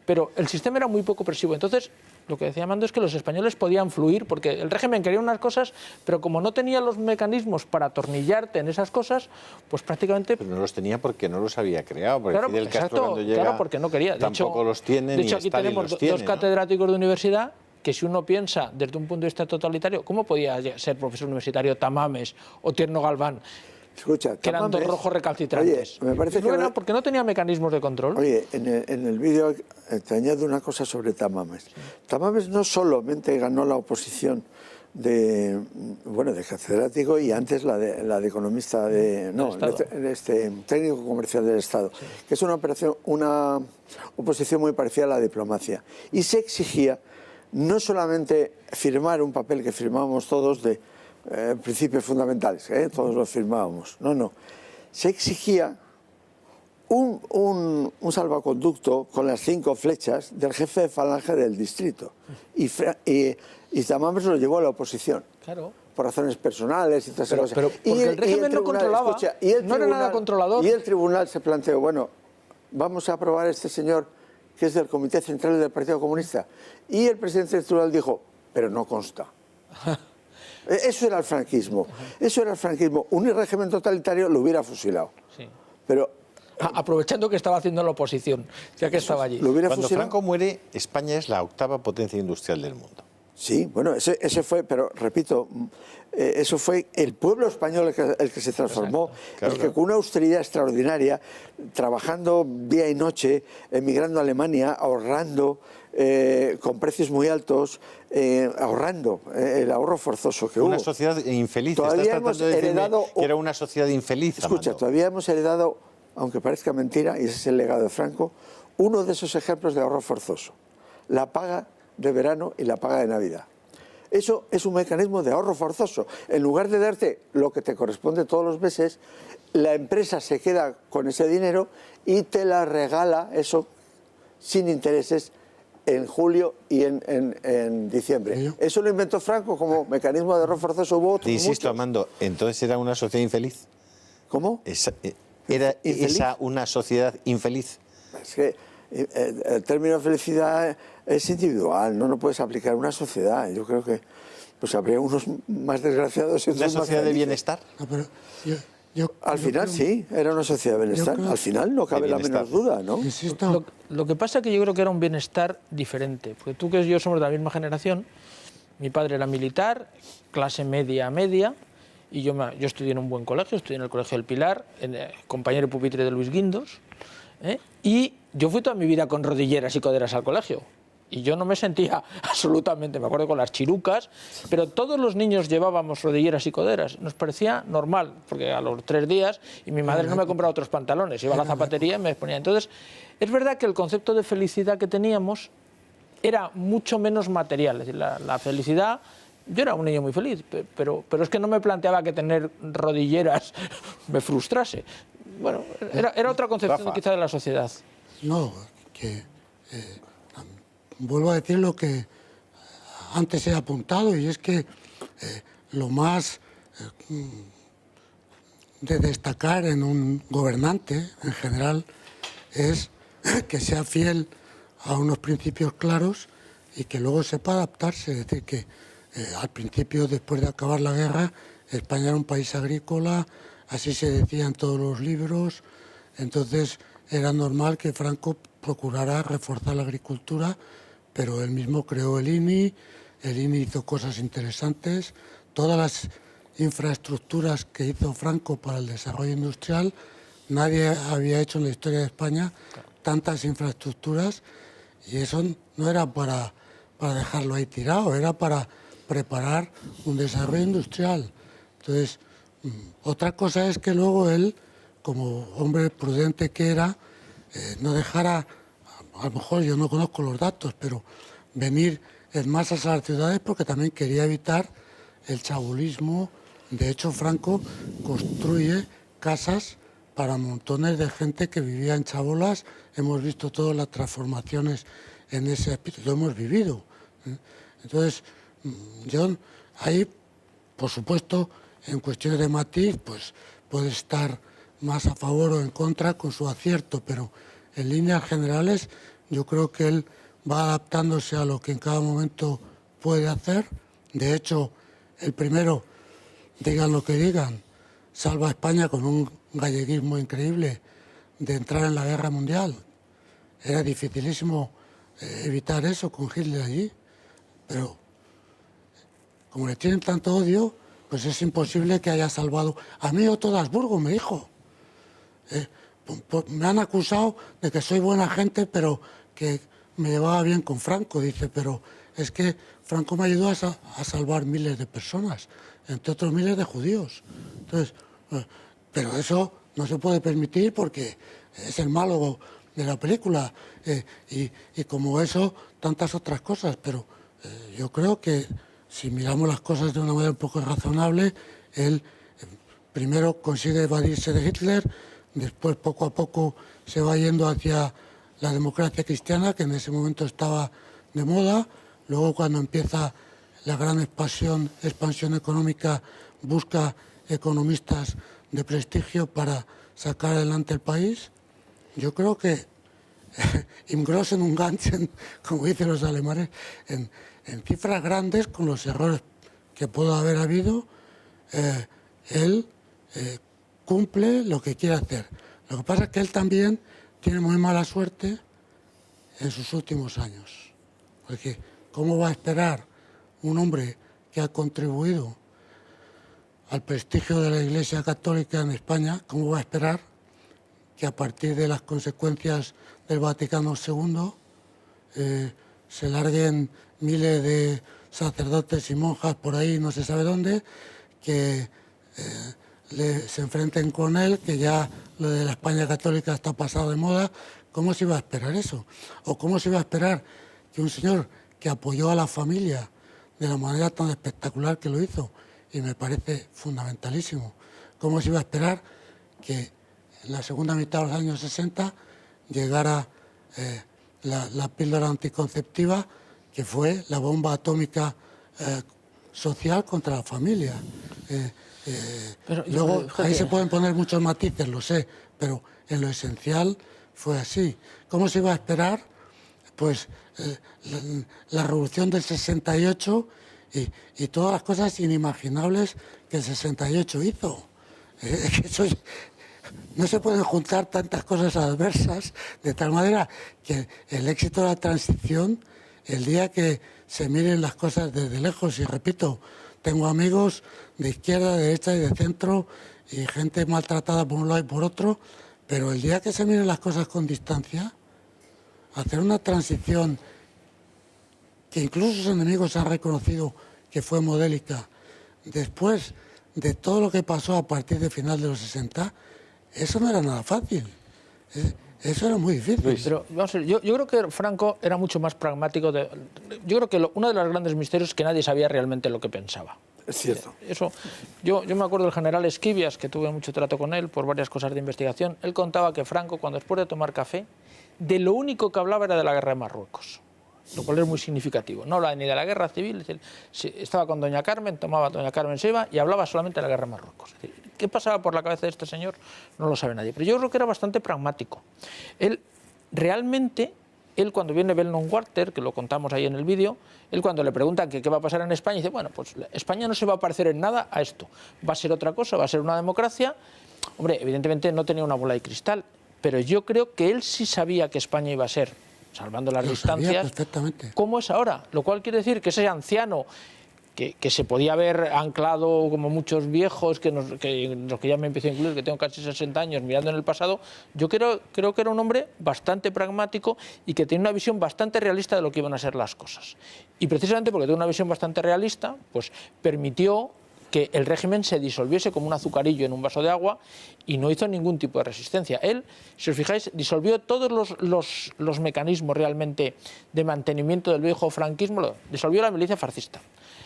Pero el sistema era muy poco opresivo. Entonces, lo que decía Mando es que los españoles podían fluir, porque el régimen quería unas cosas, pero como no tenía los mecanismos para atornillarte en esas cosas, pues prácticamente... Pero no los tenía porque no los había creado, porque Claro, Fidel Castro exacto, cuando llega claro, porque no quería. tampoco los tiene, de ni hecho, aquí Stalin tenemos los tiene, dos catedráticos de universidad que, si uno piensa desde un punto de vista totalitario, ¿cómo podía ser profesor universitario Tamames o Tierno Galván? Escucha, Que eran dos Tamames, rojos recalcitrantes. Oye, me parece no que... era porque no tenía mecanismos de control. Oye, en el vídeo te añado una cosa sobre Tamames. Sí. Tamames no solamente ganó la oposición de catedrático y antes la de economista técnico comercial del Estado, sí, que es una oposición muy parecida a la diplomacia. Y se exigía no solamente firmar un papel que firmábamos todos de principios fundamentales, todos los firmábamos, no. Se exigía un salvaconducto con las 5 flechas del jefe de falange del distrito. Y Tamames lo llevó a la oposición. Claro. Por razones personales y todas esas cosas. Pero porque el régimen no controlaba, no era nada controlador. Y el tribunal se planteó, bueno, vamos a aprobar a este señor que es del Comité Central del Partido Comunista. Y el presidente del tribunal dijo, pero no consta. Eso era el franquismo. Eso era el franquismo. Un régimen totalitario lo hubiera fusilado. Sí. Pero... aprovechando que estaba haciendo la oposición, ya que estaba allí. Cuando Franco muere, España es la 8ª potencia industrial del mundo. Sí, bueno, ese fue, pero repito, eso fue el pueblo español el que se transformó, claro, el que con una austeridad extraordinaria, trabajando día y noche, emigrando a Alemania, ahorrando, con precios muy altos, ahorrando, el ahorro forzoso que hubo. Una sociedad infeliz. Todavía hemos heredado... que era una sociedad infeliz. Escucha, todavía hemos heredado, aunque parezca mentira, y ese es el legado de Franco, uno de esos ejemplos de ahorro forzoso. La paga de verano y la paga de Navidad. Eso es un mecanismo de ahorro forzoso. En lugar de darte lo que te corresponde todos los meses, la empresa se queda con ese dinero y te la regala eso sin intereses en julio y en diciembre. Eso lo inventó Franco como mecanismo de ahorro forzoso. Hubo otros insisto, muchos. Armando, ¿entonces era una sociedad infeliz? ¿Cómo? ¿Era esa una sociedad infeliz? Es que el término felicidad es individual, no lo puedes aplicar a una sociedad. Yo creo que pues habría unos más desgraciados y otros más felices. ¿Una sociedad de bienestar? No, pero al final sí, era una sociedad de bienestar. Al final no cabe la menor duda, ¿no? Lo que pasa es que yo creo que era un bienestar diferente. Porque tú que yo somos de la misma generación. Mi padre era militar, clase media, y yo estudié en un buen colegio, estudié en el Colegio del Pilar, compañero y pupitre de Luis Guindos, y yo fui toda mi vida con rodilleras y coderas al colegio. Y yo no me sentía absolutamente, me acuerdo con las chirucas, pero todos los niños llevábamos rodilleras y coderas. Nos parecía normal, porque a los 3 días, y mi madre no me compraba otros pantalones, iba a la zapatería y me ponía. Entonces, es verdad que el concepto de felicidad que teníamos era mucho menos material. Es decir, la felicidad... Yo era un niño muy feliz, pero es que no me planteaba que tener rodilleras me frustrase. Bueno, era otra concepción quizá de la sociedad. No, que vuelvo a decir lo que antes he apuntado, y es que lo más de destacar en un gobernante en general es que sea fiel a unos principios claros y que luego sepa adaptarse. Es decir, que al principio, después de acabar la guerra, España era un país agrícola, así se decía en todos los libros. Entonces era normal que Franco procurara reforzar la agricultura, pero él mismo creó el INI hizo cosas interesantes. Todas las infraestructuras que hizo Franco para el desarrollo industrial, nadie había hecho en la historia de España tantas infraestructuras, y eso no era para dejarlo ahí tirado, era para preparar un desarrollo industrial. Entonces, otra cosa es que luego él, como hombre prudente que era, no dejara, a lo mejor yo no conozco los datos, pero venir en masas a las ciudades, porque también quería evitar el chabolismo. De hecho, Franco construye casas para montones de gente que vivía en chabolas. Hemos visto todas las transformaciones en ese aspecto, lo hemos vivido. Entonces, yo ahí, por supuesto, en cuestiones de matiz, pues puede estar más a favor o en contra con su acierto, pero en líneas generales yo creo que él va adaptándose a lo que en cada momento puede hacer. De hecho, el primero, digan lo que digan, salva a España con un galleguismo increíble de entrar en la guerra mundial. Era dificilísimo evitar eso con Hitler allí, pero como le tienen tanto odio, pues es imposible que haya salvado. A mí Otto de Habsburgo me dijo, me han acusado de que soy buena gente, pero que me llevaba bien con Franco, dice, pero es que Franco me ayudó a salvar miles de personas, entre otros miles de judíos. Entonces, pero eso no se puede permitir porque es el malo de la película, y como eso, tantas otras cosas, pero yo creo que si miramos las cosas de una manera un poco razonable, él primero consigue evadirse de Hitler, después poco a poco se va yendo hacia la democracia cristiana, que en ese momento estaba de moda. Luego, cuando empieza la gran expansión económica, busca economistas de prestigio para sacar adelante el país. Yo creo que im Großen und Ganzen, como dicen los alemanes, en cifras grandes, con los errores que pueda haber habido, él cumple lo que quiere hacer. Lo que pasa es que él también tiene muy mala suerte en sus últimos años. Porque ¿cómo va a esperar un hombre que ha contribuido al prestigio de la Iglesia Católica en España, cómo va a esperar que a partir de las consecuencias del Vaticano II se larguen miles de sacerdotes y monjas por ahí, no se sabe dónde, que se enfrenten con él, que ya lo de la España católica está pasado de moda? ¿Cómo se iba a esperar eso? ¿O cómo se iba a esperar que un señor que apoyó a la familia de la manera tan espectacular que lo hizo, y me parece fundamentalísimo, cómo se iba a esperar que en la segunda mitad de los años 60 llegara la píldora anticonceptiva, que fue la bomba atómica social contra la familia? Luego, ahí se pueden poner muchos matices, lo sé, pero en lo esencial fue así. ¿Cómo se iba a esperar? Pues la revolución del 68 y todas las cosas inimaginables que el 68 hizo. No se pueden juntar tantas cosas adversas, de tal manera que el éxito de la transición, el día que se miren las cosas desde lejos, y repito, tengo amigos de izquierda, de derecha y de centro, y gente maltratada por un lado y por otro, pero el día que se miren las cosas con distancia, hacer una transición que incluso sus enemigos han reconocido que fue modélica, después de todo lo que pasó a partir del final de los 60, eso no era nada fácil. Eso era muy difícil. Pero vamos a ver, yo creo que Franco era mucho más pragmático. Yo creo que uno de los grandes misterios es que nadie sabía realmente lo que pensaba. Es cierto. Eso, yo me acuerdo del general Esquivias, que tuve mucho trato con él por varias cosas de investigación. Él contaba que Franco, cuando después de tomar café, de lo único que hablaba era de la guerra de Marruecos, lo cual es muy significativo. No hablaba ni de la guerra civil, estaba con doña Carmen, tomaba doña Carmen, se iba y hablaba solamente de la guerra de Marruecos. Es decir, ¿qué pasaba por la cabeza de este señor? No lo sabe nadie. Pero yo creo que era bastante pragmático. Él realmente, cuando viene Belnon Walter, que lo contamos ahí en el vídeo, él cuando le preguntan qué va a pasar en España, dice, bueno, pues España no se va a parecer en nada a esto. Va a ser otra cosa, va a ser una democracia. Hombre, evidentemente no tenía una bola de cristal, pero yo creo que él sí sabía que España iba a ser, salvando las distancias, como es ahora. Lo cual quiere decir que ese anciano que se podía haber anclado como muchos viejos, los que ya me empiezo a incluir, que tengo casi 60 años mirando en el pasado, yo creo que era un hombre bastante pragmático y que tenía una visión bastante realista de lo que iban a ser las cosas. Y precisamente porque tenía una visión bastante realista, pues permitió que el régimen se disolviese como un azucarillo en un vaso de agua y no hizo ningún tipo de resistencia. Él, si os fijáis, disolvió todos los mecanismos realmente de mantenimiento del viejo franquismo, lo disolvió la milicia fascista.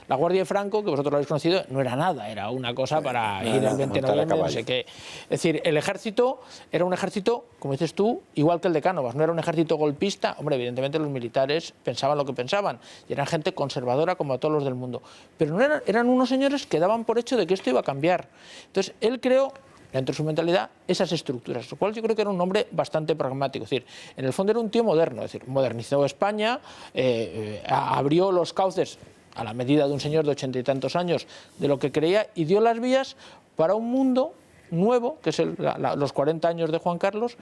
La Guardia de Franco, que vosotros lo habéis conocido, no era nada, era una cosa para ir el 20 de noviembre, no sé qué. Es decir, el ejército era un ejército, como dices tú, igual que el de Cánovas, no era un ejército golpista. Hombre, evidentemente los militares pensaban lo que pensaban, y eran gente conservadora como todos los del mundo. Pero no eran unos señores que daban por hecho de que esto iba a cambiar. Entonces, él creó, dentro de su mentalidad, esas estructuras, lo cual yo creo que era un hombre bastante pragmático. Es decir, en el fondo era un tío moderno, es decir, modernizó España, abrió los cauces a la medida de un señor de 80 y tantos años de lo que creía, y dio las vías para un mundo nuevo, que es los 40 años de Juan Carlos,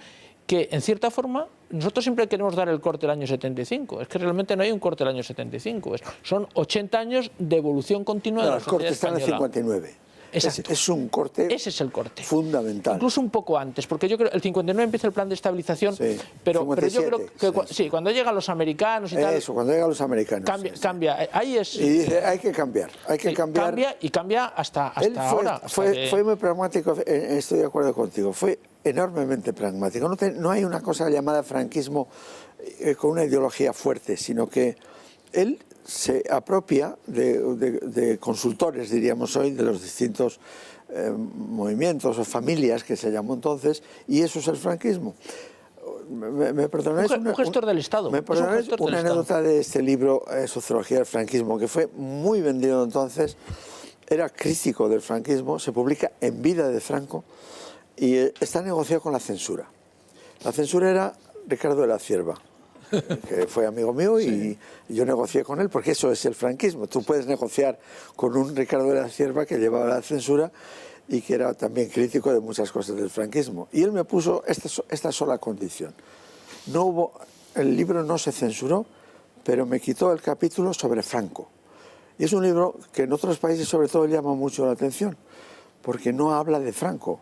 que en cierta forma nosotros siempre queremos dar el corte del año 75, es que realmente no hay un corte del año 75, son 80 años de evolución continua de la sociedad española. El corte está en el 59. Exacto. Es un corte. Ese es el corte. Fundamental. Incluso un poco antes, porque yo creo que el 59 empieza el plan de estabilización, sí, pero 57, yo creo que sí, cuando llegan los americanos y tal. Eso, cuando llegan los americanos. Cambia. Ahí es. Y dice, hay que cambiar, hay que cambiar. Cambia hasta ahora. Fue muy pragmático, estoy de acuerdo contigo, fue enormemente pragmático. No hay una cosa llamada franquismo con una ideología fuerte, sino que él se apropia de consultores, diríamos hoy, de los distintos movimientos o familias que se llamó entonces, y eso es el franquismo. ¿Me perdonáis? Un gestor del Estado. ¿Me perdonáis una anécdota de este libro, Sociología del franquismo, que fue muy vendido entonces? Era crítico del franquismo, se publica en vida de Franco y está negociado con la censura. La censura era Ricardo de la Cierva, que fue amigo mío, y yo negocié con él, porque eso es el franquismo. Tú puedes negociar con un Ricardo de la Cierva que llevaba la censura y que era también crítico de muchas cosas del franquismo. Y él me puso esta sola condición. El libro no se censuró, pero me quitó el capítulo sobre Franco. Y es un libro que en otros países sobre todo llama mucho la atención, porque no habla de Franco.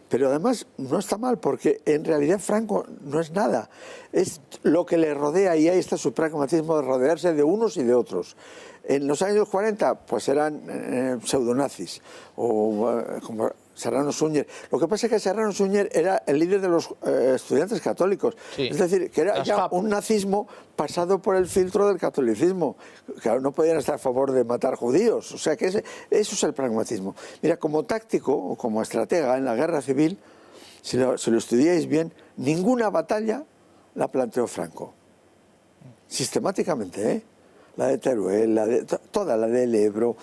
Pero además no está mal, porque en realidad Franco no es nada, es lo que le rodea, y ahí está su pragmatismo de rodearse de unos y de otros. En los años 40 pues eran pseudonazis, o como Serrano Suñer. Lo que pasa es que Serrano Suñer era el líder de los estudiantes católicos, es decir, que era ya un nazismo pasado por el filtro del catolicismo. Claro, no podían estar a favor de matar judíos, o sea que eso es el pragmatismo. Mira, como táctico o como estratega en la guerra civil, si lo estudiáis bien, ninguna batalla la planteó Franco, sistemáticamente, ¿eh? La de Teruel, toda la del Ebro,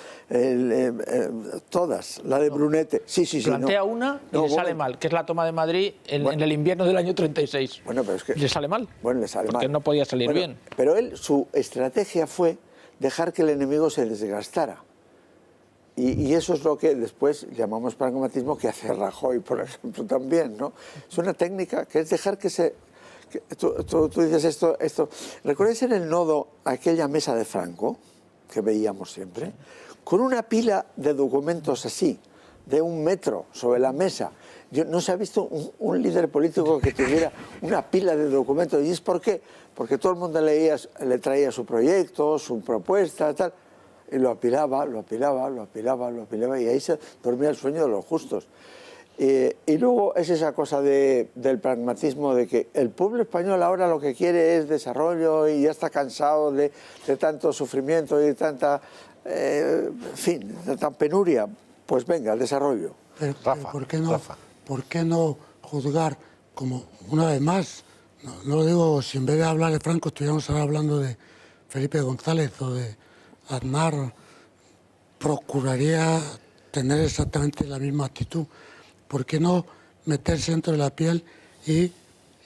todas, la de Brunete. Sí. Plantea una y le sale mal, que es la toma de Madrid en el invierno del año 36. Bueno, pero es que le sale mal. Bueno, le sale mal. Porque no podía salir bien. Pero su estrategia fue dejar que el enemigo se desgastara. Y eso es lo que después llamamos pragmatismo, que hace Rajoy, por ejemplo, también, ¿no? Es una técnica que es dejar que se... Tú dices esto. ¿Recuerdas en el Nodo aquella mesa de Franco, que veíamos siempre, con una pila de documentos así, de 1 metro sobre la mesa? No se ha visto un líder político que tuviera una pila de documentos. ¿Y es por qué? Porque todo el mundo le traía su proyecto, su propuesta, tal, y lo apilaba, y ahí se dormía el sueño de los justos. Y luego es esa cosa del pragmatismo, de que el pueblo español ahora lo que quiere es desarrollo y ya está cansado de tanto sufrimiento y de tanta penuria. Pues venga, desarrollo. Pero ¿por qué no juzgar, como una vez más, no lo digo, si en vez de hablar de Franco estuviéramos ahora hablando de Felipe González o de Aznar, procuraría tener exactamente la misma actitud? ¿Por qué no meterse dentro de la piel e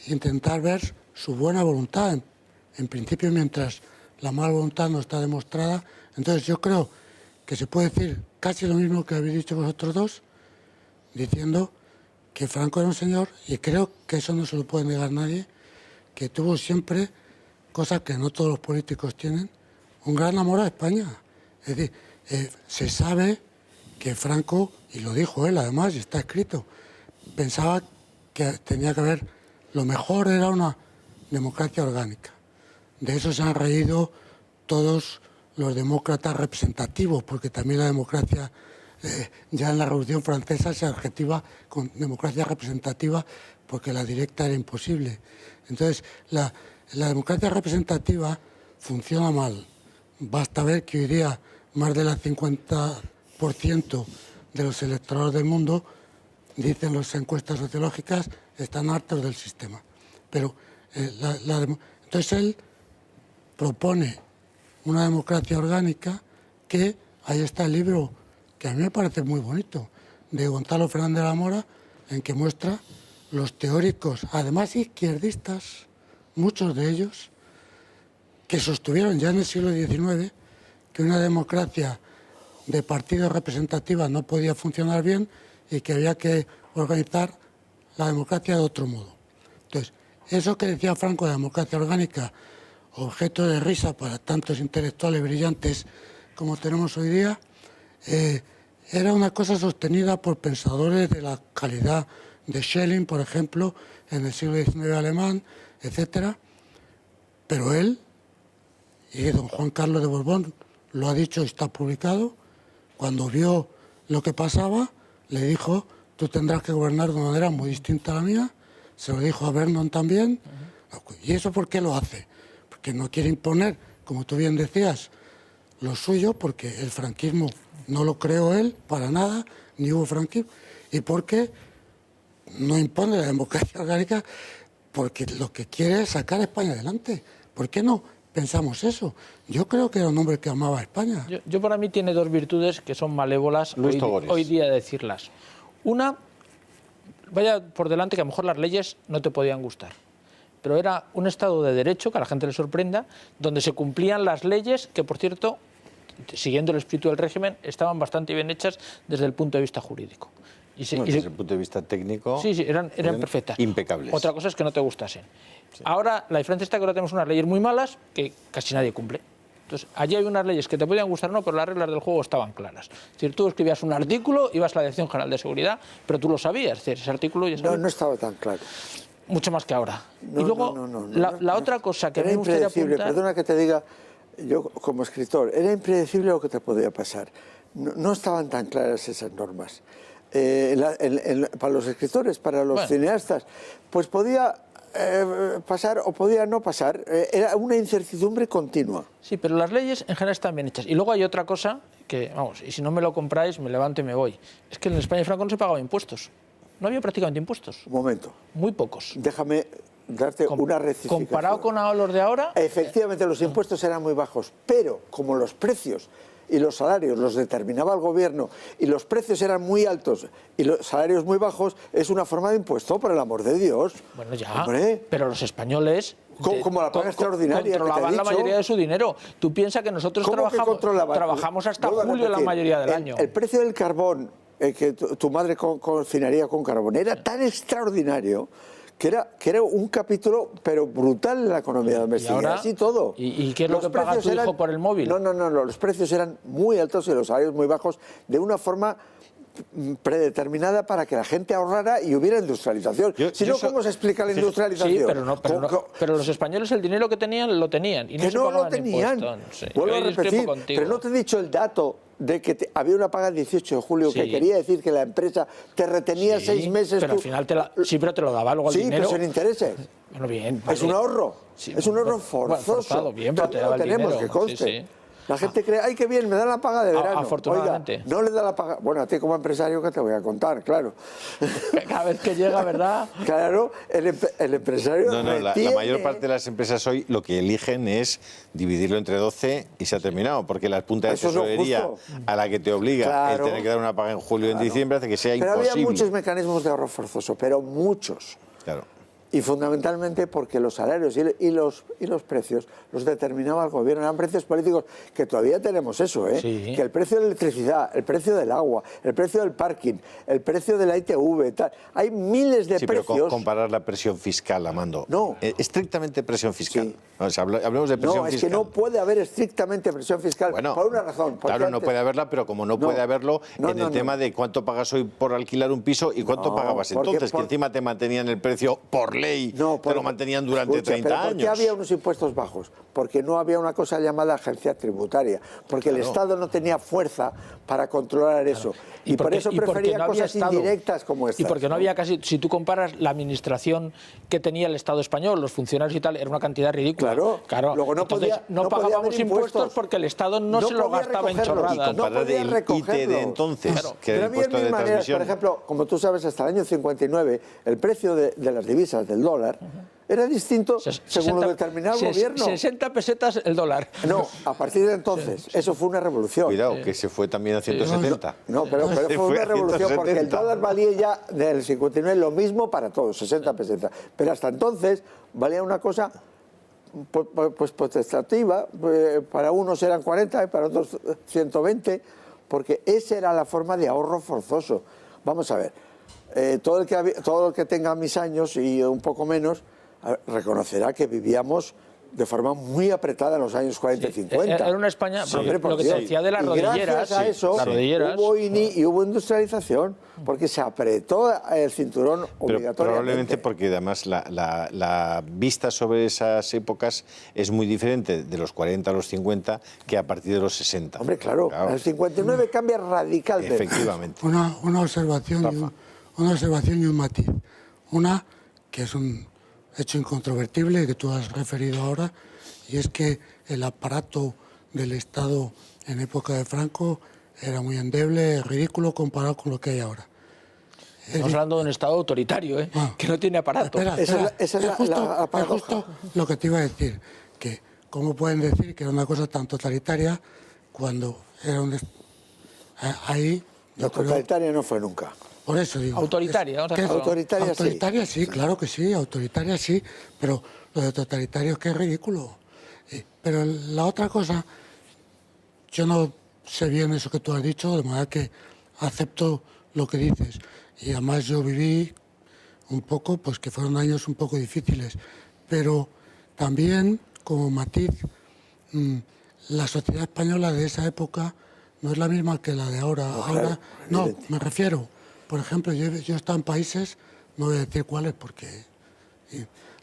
intentar ver su buena voluntad? En principio, mientras la mala voluntad no está demostrada. Entonces yo creo que se puede decir casi lo mismo que habéis dicho vosotros dos, diciendo que Franco era un señor, y creo que eso no se lo puede negar nadie, que tuvo siempre, cosas que no todos los políticos tienen, un gran amor a España. Es decir, se sabe que Franco, y lo dijo él además, y está escrito, pensaba que tenía que haber, lo mejor era una democracia orgánica. De eso se han reído todos los demócratas representativos, porque también la democracia, ya en la Revolución Francesa se adjetiva con democracia representativa, porque la directa era imposible. Entonces, la democracia representativa funciona mal. Basta ver que hoy día más del 50% de los electores del mundo, dicen las encuestas sociológicas, están hartos del sistema. Pero entonces él propone una democracia orgánica que, ahí está el libro, que a mí me parece muy bonito, de Gonzalo Fernández de la Mora, en que muestra los teóricos, además izquierdistas, muchos de ellos, que sostuvieron ya en el siglo XIX que una democracia de partidos representativas no podía funcionar bien y que había que organizar la democracia de otro modo. Entonces, eso que decía Franco de democracia orgánica, objeto de risa para tantos intelectuales brillantes como tenemos hoy día, era una cosa sostenida por pensadores de la calidad de Schelling, por ejemplo, en el siglo XIX alemán, etcétera. Pero él, y don Juan Carlos de Borbón lo ha dicho y está publicado, cuando vio lo que pasaba, le dijo: tú tendrás que gobernar de una manera muy distinta a la mía. Se lo dijo a Vernon también. ¿Y eso por qué lo hace? Porque no quiere imponer, como tú bien decías, lo suyo, porque el franquismo no lo creó él para nada, ni hubo franquismo, y porque no impone la democracia orgánica, porque lo que quiere es sacar a España adelante. ¿Por qué no pensamos eso? Yo creo que era un hombre que amaba a España. Yo para mí tiene dos virtudes que son malévolas hoy día decirlas. Una, vaya por delante que a lo mejor las leyes no te podían gustar, pero era un Estado de Derecho, que a la gente le sorprenda, donde se cumplían las leyes que, por cierto, siguiendo el espíritu del régimen, estaban bastante bien hechas desde el punto de vista jurídico. Desde el punto de vista técnico, sí, eran perfectas. Impecables. Otra cosa es que no te gustasen. Sí. Ahora, la diferencia está que ahora tenemos unas leyes muy malas que casi nadie cumple. Entonces, allí hay unas leyes que te podían gustar o no, pero las reglas del juego estaban claras. Es decir, tú escribías un artículo, ibas a la Dirección General de Seguridad, pero tú lo sabías. Es decir, ese artículo ya no estaba tan claro. Mucho más que ahora. Y luego, la otra cosa que era me gustaría apuntar... Perdona que te diga, yo como escritor, era impredecible lo que te podía pasar. No estaban tan claras esas normas. Para los escritores, para los cineastas, pues podía pasar o podía no pasar. Era una incertidumbre continua. Sí, pero las leyes en general están bien hechas. Y luego hay otra cosa que, vamos, y si no me lo compráis, me levanto y me voy. Es que en España y Franco no se pagaban impuestos. No había prácticamente impuestos. Un momento. Muy pocos. Déjame darte una rectificación. Comparado con los de ahora... Efectivamente, los impuestos eran muy bajos, pero como los precios y los salarios los determinaba el gobierno y los precios eran muy altos y los salarios muy bajos, es una forma de impuesto, por el amor de Dios. Bueno, ya, pero los españoles... Como la paga extraordinaria. Controlaban la mayoría de su dinero. Tú piensas que nosotros trabajamos hasta julio la mayoría del año. El precio del carbón que tu madre cocinaría con carbón era tan extraordinario que era un capítulo pero brutal en la economía doméstica. ¿Y ahora? Así todo. ¿Y qué es lo que paga tu hijo por el móvil? No, los precios eran muy altos y los salarios muy bajos, de una forma predeterminada para que la gente ahorrara y hubiera industrialización. ¿Cómo se explica la industrialización? Sí, pero los españoles el dinero que tenían, lo tenían. Y no que no lo tenían. Vuelvo a repetir, pero no te he dicho el dato de que había una paga el 18 de julio, que quería decir que la empresa te retenía 6 meses. Pero al final pero te lo daba luego el dinero. Sí, pero sin intereses. Bueno, bien. Vale. Es un ahorro. Es un ahorro forzoso. Bien, pero te daba el tenemos, dinero. Que conste. La gente cree, ay, qué bien, me da la paga de verano. Afortunadamente. Oiga, no le da la paga. Bueno, a ti como empresario, ¿qué te voy a contar? Claro. Cada vez que llega, ¿verdad? Claro, el empresario. La mayor parte de las empresas hoy lo que eligen es dividirlo entre 12 y se ha terminado, porque la punta de tesorería a la que te obliga el tener que dar una paga en julio o en diciembre hace que sea imposible. Pero había muchos mecanismos de ahorro forzoso, pero muchos. Claro. Y fundamentalmente porque los salarios y los precios los determinaba el gobierno. Eran precios políticos, que todavía tenemos eso, Sí. Que el precio de la electricidad, el precio del agua, el precio del parking, el precio de la ITV, tal. Hay miles de precios. Pero comparar la presión fiscal, Amando. No. Estrictamente presión fiscal. Sí. O sea, hablemos de presión fiscal. No, es que no puede haber estrictamente presión fiscal, por una razón. Claro, no puede haberla, pero como no puede haberlo en el tema de cuánto pagas hoy por alquilar un piso y cuánto pagabas entonces, que encima te mantenían el precio por ley No, te lo mantenían durante 30 ¿pero años. ¿por qué había unos impuestos bajos? Porque no había una cosa llamada agencia tributaria, porque el Estado no tenía fuerza para controlar eso. Y por eso prefería cosas indirectas como estas. Y porque no había casi, si tú comparas la administración que tenía el Estado español, los funcionarios y tal, era una cantidad ridícula. Claro. Luego no pagábamos impuestos porque el Estado no se lo gastaba en chorradas. Y comparar el IT de entonces, que era el impuesto de transmisión. Por ejemplo, como tú sabes, hasta el año 59, el precio de las divisas, del dólar, era distinto según lo determinaba el gobierno. 60 pesetas el dólar. No, a partir de entonces, eso fue una revolución. Cuidado, que se fue también a 170. No, pero fue una revolución porque el dólar valía ya del 59 lo mismo para todos, 60 pesetas. Pero hasta entonces valía una cosa pues potestativa, para unos eran 40 y para otros 120, porque esa era la forma de ahorro forzoso. Vamos a ver, todo el que tenga mis años y un poco menos, reconocerá que vivíamos de forma muy apretada en los años 40 y 50. Era una España, lo que se decía de las rodilleras. Gracias a eso hubo industrialización, porque se apretó el cinturón obligatoriamente. Probablemente porque además la vista sobre esas épocas es muy diferente de los 40 a los 50 que a partir de los 60. Hombre, claro. En el 59 cambia radicalmente. Efectivamente. Una observación y un matiz. Una, que es un hecho incontrovertible que tú has referido ahora, y es que el aparato del Estado en época de Franco era muy endeble, ridículo comparado con lo que hay ahora. Estamos hablando de un Estado autoritario, que no tiene aparato. Esa es justo lo que te iba a decir, que cómo pueden decir que era una cosa tan totalitaria cuando era un... Ahí... La totalitaria no fue nunca. Por eso digo... Autoritaria, autoritaria sí, claro que sí, autoritaria sí, pero lo de totalitario es que es ridículo. Pero la otra cosa, yo no sé bien eso que tú has dicho, de manera que acepto lo que dices. Y además yo viví un poco, pues que fueron años un poco difíciles, pero también, como matiz, la sociedad española de esa época no es la misma que la de ahora. Ahora, no, me refiero... Por ejemplo, yo he estado en países, no voy a decir cuáles, porque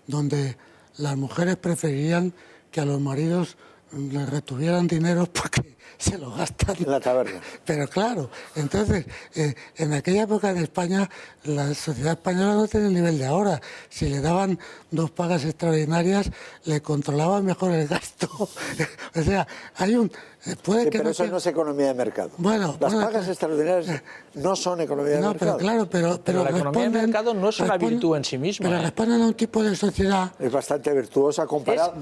donde las mujeres preferirían que a los maridos les retuvieran dinero porque se lo gastan en la taberna. Pero claro, entonces, en aquella época en España, la sociedad española no tiene el nivel de ahora. Si le daban 2 pagas extraordinarias, le controlaban mejor el gasto. O sea, hay un... pero eso no es economía de mercado. Bueno, las pagas extraordinarias no son economía de mercado. Pero claro, pero la economía de mercado no es una virtud en sí misma. Pero responden a un tipo de sociedad... Es bastante virtuosa comparado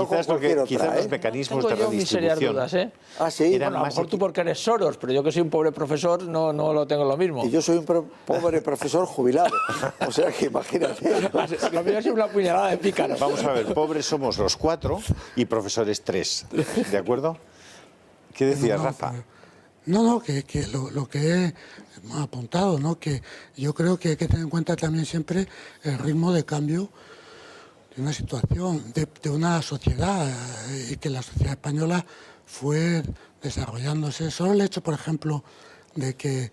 con cualquier otra. Quizás los mecanismos de redistribución... Mis serias dudas, Ah, sí. Bueno, a lo mejor tú porque eres Soros, pero yo que soy un pobre profesor no lo tengo lo mismo. Y yo soy un pobre profesor jubilado. O sea que imagínate. Lo mío es una puñalada de pícaro. Vamos a ver, pobres somos los 4 y profesores 3. ¿De acuerdo? ¿Qué decías, Rafa? No, que lo que he apuntado, ¿no? Que yo creo que hay que tener en cuenta también siempre el ritmo de cambio de una situación, de una sociedad, y que la sociedad española fue desarrollándose. Solo el hecho, por ejemplo, de que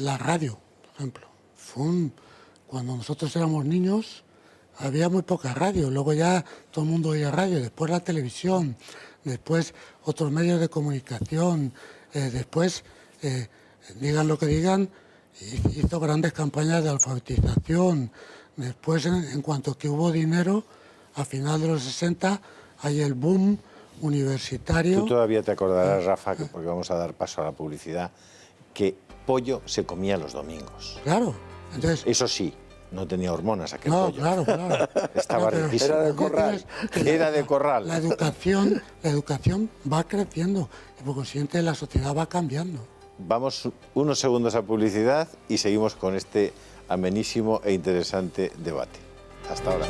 la radio, por ejemplo, cuando nosotros éramos niños había muy poca radio, luego ya todo el mundo oía radio, después la televisión, después otros medios de comunicación, después, digan lo que digan, hizo grandes campañas de alfabetización. Después, en cuanto que hubo dinero, a final de los 60, hay el boom universitario. Tú todavía te acordarás, Rafa, porque vamos a dar paso a la publicidad, que pollo se comía los domingos. Claro. Entonces, eso sí, no tenía hormonas aquel no, pollo. Claro. Estaba riquísimo. Era de corral. Era de corral. La educación va creciendo y por consiguiente la sociedad va cambiando. Vamos unos segundos a publicidad y seguimos con este amenísimo e interesante debate. Hasta ahora.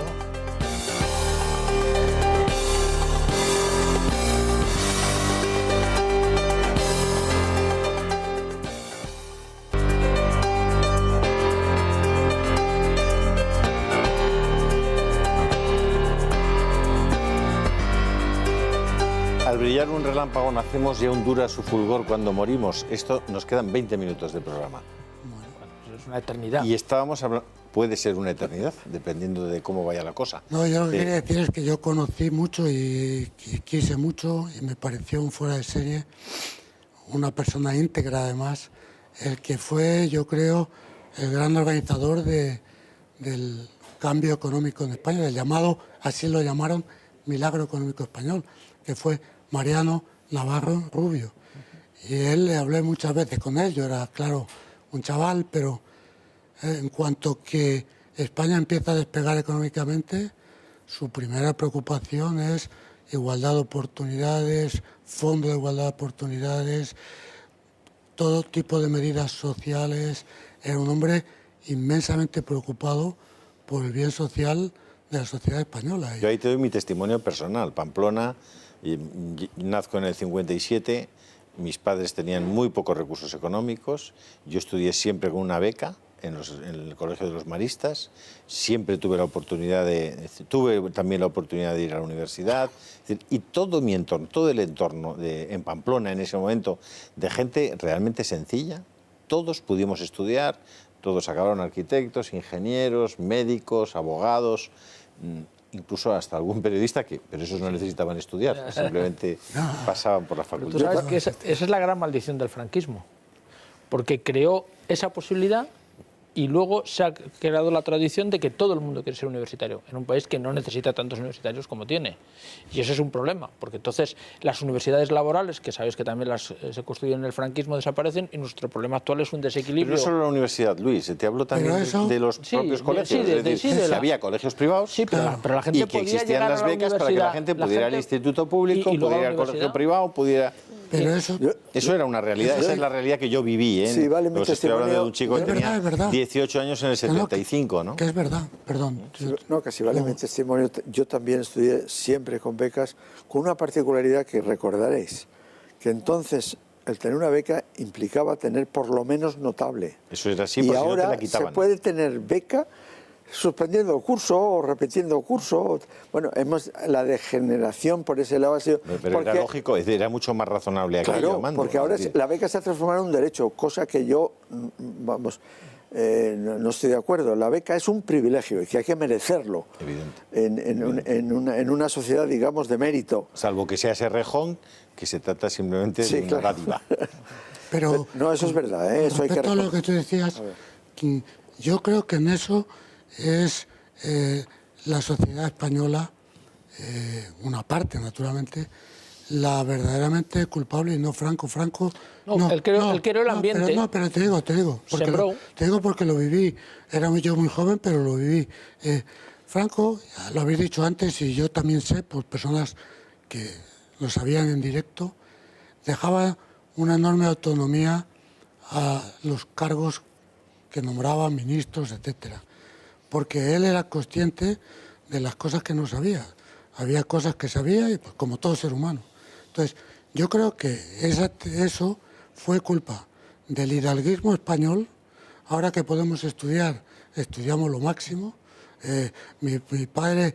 Al brillar un relámpago nacemos y aún dura su fulgor cuando morimos. Esto nos quedan 20 minutos de programa. Es una eternidad. Y estábamos hablando... puede ser una eternidad, dependiendo de cómo vaya la cosa. No, yo lo que quería decir es que yo conocí mucho y quise mucho y me pareció un fuera de serie, una persona íntegra además, el que fue, yo creo, el gran organizador del cambio económico en España, del llamado, así lo llamaron, milagro económico español, que fue Mariano Navarro Rubio. Y él, le hablé muchas veces con él, yo era, claro, un chaval, pero en cuanto que España empieza a despegar económicamente, su primera preocupación es igualdad de oportunidades, fondo de igualdad de oportunidades, todo tipo de medidas sociales. Era un hombre inmensamente preocupado por el bien social de la sociedad española. Yo ahí te doy mi testimonio personal. Pamplona, nazco en el 57, mis padres tenían muy pocos recursos económicos, yo estudié siempre con una beca en el Colegio de los Maristas, siempre tuve también la oportunidad de ir a la universidad, y todo mi entorno, todo el entorno en Pamplona en ese momento, de gente realmente sencilla, todos pudimos estudiar, todos acabaron arquitectos, ingenieros, médicos, abogados, incluso hasta algún periodista, pero esos no necesitaban estudiar, simplemente pasaban por la facultad. Tú sabes que esa es la gran maldición del franquismo, porque creó esa posibilidad y luego se ha creado la tradición de que todo el mundo quiere ser universitario, en un país que no necesita tantos universitarios como tiene. Y eso es un problema, porque entonces las universidades laborales, que sabéis que también se construyeron en el franquismo, desaparecen, y nuestro problema actual es un desequilibrio. Pero no solo la universidad, Luis, te hablo también de los propios colegios. Es decir, había colegios privados, sí, pero la gente y que existían las becas para que la gente pudiera ir al instituto público, pudiera ir al colegio privado, pudiera... Pero eso era una realidad, esa es la realidad que yo viví. Sí, vale, pues estoy hablando de un chico que tenía 18 años en el 75, ¿no? Que es verdad, perdón. No, casi vale mi testimonio. Yo también estudié siempre con becas, con una particularidad que recordaréis, que entonces el tener una beca implicaba tener por lo menos notable. Eso era así, y porque ahora si no te la quitaban. Se puede tener beca suspendiendo el curso o repitiendo el curso. Bueno, la degeneración por ese lado ha sido... Pero era lógico, era mucho más razonable aquello. Claro, porque ahora la beca se ha transformado en un derecho, cosa que yo, no estoy de acuerdo. La beca es un privilegio y que hay que merecerlo. Evidente. En una sociedad, digamos, de mérito. Salvo que sea ese rejón, que se trata simplemente de una dádiva. Pero no, eso es verdad, ¿eh? Eso hay que respecto a lo que tú decías, yo creo que en eso es la sociedad española, una parte naturalmente, la verdaderamente culpable y no Franco. Él creó el ambiente. Pero te digo porque lo viví. Era yo muy joven, pero lo viví. Franco, lo habéis dicho antes y yo también sé, por personas que lo sabían en directo, dejaba una enorme autonomía a los cargos que nombraban ministros, etcétera. Porque él era consciente de las cosas que no sabía. Había cosas que sabía, y pues, como todo ser humano. Entonces, yo creo que eso fue culpa del hidalguismo español. Ahora que podemos estudiar, estudiamos lo máximo. Mi padre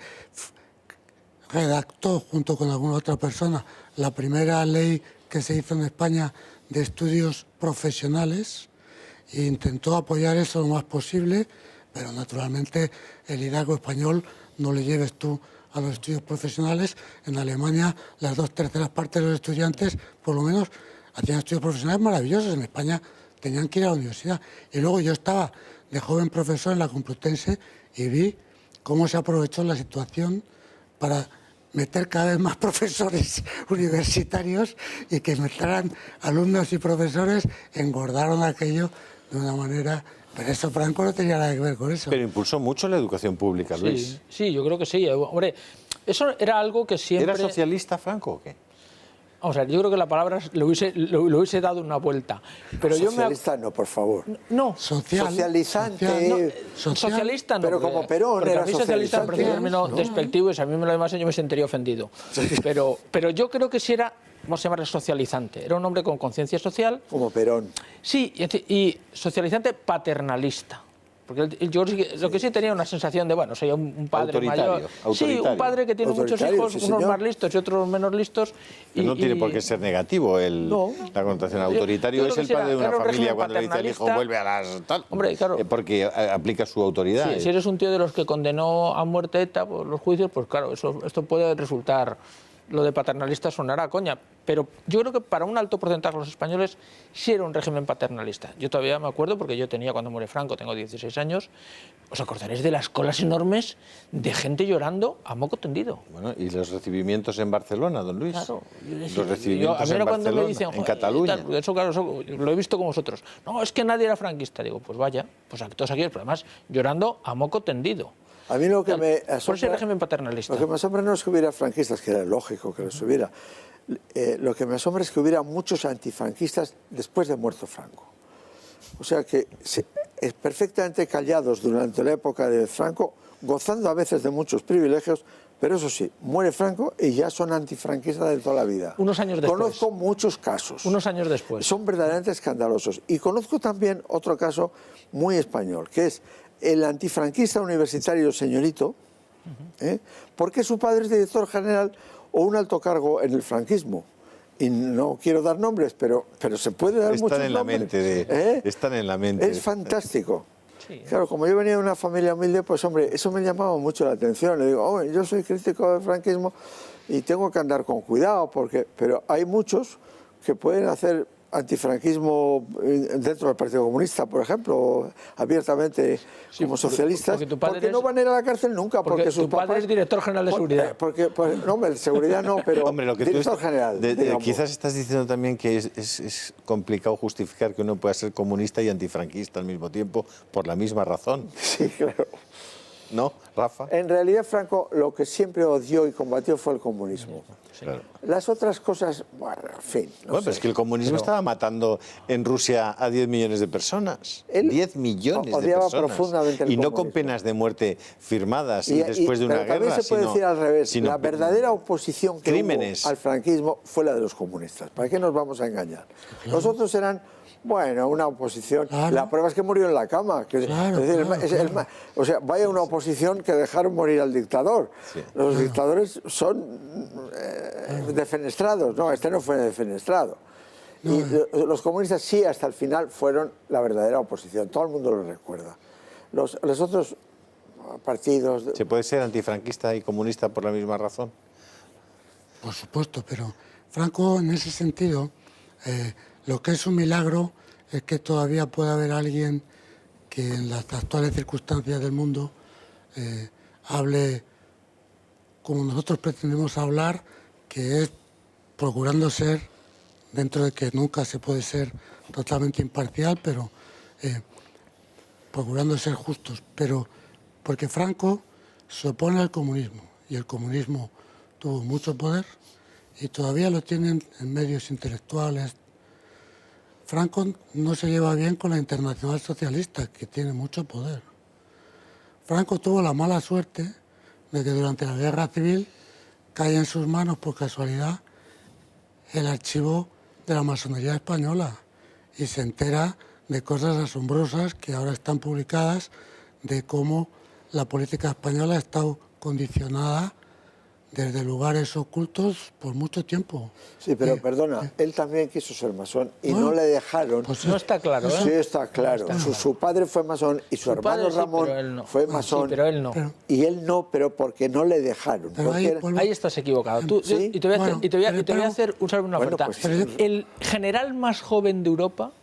redactó, junto con alguna otra persona, la primera ley que se hizo en España de estudios profesionales e intentó apoyar eso lo más posible. Pero naturalmente el hidalgo español no le lleves tú a los estudios profesionales. En Alemania las 2/3 partes de los estudiantes por lo menos hacían estudios profesionales maravillosos. En España tenían que ir a la universidad. Y luego yo estaba de joven profesor en la Complutense y vi cómo se aprovechó la situación para meter cada vez más profesores universitarios y que metieran alumnos y profesores, engordaron aquello de una manera... Pero eso Franco no tenía nada que ver con eso. Pero impulsó mucho la educación pública, Luis. Sí, yo creo que sí. Hombre, eso era algo que siempre... ¿Era socialista Franco o qué? Vamos a ver, yo creo que la palabra le hubiese dado una vuelta. Pero socialista no, por favor. No. Socializante. Socialista no. Pero como Perón era a mí socialista me parece un término despectivo y si a mí me lo demás yo me sentiría ofendido. Sí. Pero yo creo que sí era... Vamos a llamarle socializante. Era un hombre con conciencia social. Como Perón. Sí, y socializante paternalista. Porque yo lo que sí tenía una sensación de, bueno, soy un padre mayor. Sí, un padre que tiene muchos hijos, sí, unos más listos y otros menos listos. Y no tiene por qué ser negativo la connotación. Autoritario es el padre de una familia cuando le dice al hijo vuelve a las tal. Hombre, claro. Porque aplica su autoridad. Sí, si eres un tío de los que condenó a muerte ETA por los juicios, pues claro, esto puede resultar... Lo de paternalista sonará a coña, pero yo creo que para un alto porcentaje de los españoles sí era un régimen paternalista. Yo todavía me acuerdo, porque yo tenía cuando muere Franco, tengo 16 años, os acordaréis de las colas enormes de gente llorando a moco tendido. Bueno, y los recibimientos en Barcelona, don Luis. Claro. Los recibimientos en Barcelona, me dicen, en Cataluña. Eso, claro, eso lo he visto con vosotros. No, es que nadie era franquista. Digo, pues vaya, pues todos aquí, pero además llorando a moco tendido. A mí lo que me asombra, por ese régimen paternalista. Lo que me asombra no es que hubiera franquistas, que era lógico que los hubiera. Lo que me asombra es que hubiera muchos antifranquistas después de muerto Franco. O sea que perfectamente callados durante la época de Franco, gozando a veces de muchos privilegios, pero eso sí, muere Franco y ya son antifranquistas de toda la vida. Unos años después. Conozco muchos casos. Unos años después. Son verdaderamente escandalosos. Y conozco también otro caso muy español, que es el antifranquista universitario señorito, porque su padre es director general o un alto cargo en el franquismo. Y no quiero dar nombres, pero se puede dar muchos nombres. Están en la mente. Es fantástico. Sí. Claro, como yo venía de una familia humilde, pues hombre, eso me llamaba mucho la atención. Le digo, hombre, yo soy crítico del franquismo y tengo que andar con cuidado, pero hay muchos que pueden hacer antifranquismo dentro del Partido Comunista, por ejemplo, abiertamente como socialistas, porque no van a ir a la cárcel nunca. Porque sus tu padre papás, es director general de seguridad. No, hombre, de seguridad no, pero hombre, lo que director general. Quizás estás diciendo también que es complicado justificar que uno pueda ser comunista y antifranquista al mismo tiempo por la misma razón. Sí, claro. ¿No, Rafa? En realidad, Franco lo que siempre odió y combatió fue el comunismo. Sí, claro. Las otras cosas, bueno, en fin. Bueno, pero es que el comunismo estaba matando en Rusia a 10 millones de personas. 10 millones de personas. Profundamente el y no comunismo. con penas de muerte firmadas y después de una guerra. También se puede decir al revés. Sino la verdadera oposición que crímenes. hubo al franquismo fue la de los comunistas. ¿Para qué nos vamos a engañar? Los otros eran... Bueno, una oposición. Claro. La prueba es que murió en la cama. Claro, o sea, vaya una oposición que dejaron morir al dictador. Sí. Los dictadores son defenestrados. No, este no fue defenestrado. Y los comunistas sí, hasta el final, fueron la verdadera oposición. Todo el mundo lo recuerda. Los otros partidos... ¿Se puede ser antifranquista y comunista por la misma razón? Por supuesto, pero Franco, en ese sentido... lo que es un milagro es que todavía pueda haber alguien que en las actuales circunstancias del mundo hable como nosotros pretendemos hablar, que es procurando ser, dentro de que nunca se puede ser totalmente imparcial, pero procurando ser justos. Pero porque Franco se opone al comunismo y el comunismo tuvo mucho poder y todavía lo tienen en medios intelectuales. Franco no se lleva bien con la Internacional Socialista, que tiene mucho poder. Franco tuvo la mala suerte de que durante la Guerra Civil cae en sus manos, por casualidad, el archivo de la masonería española y se entera de cosas asombrosas que ahora están publicadas, de cómo la política española ha estado condicionada desde lugares ocultos por mucho tiempo. Sí, pero perdona, él también quiso ser masón y no le dejaron. Pues no está claro, ¿eh? Sí, está claro. Su padre fue masón y su hermano Ramón fue masón. Sí, pero él no. Y él no, pero porque no le dejaron. Ahí estás equivocado. Y te voy a hacer una oferta. Pues, el general más joven de Europa...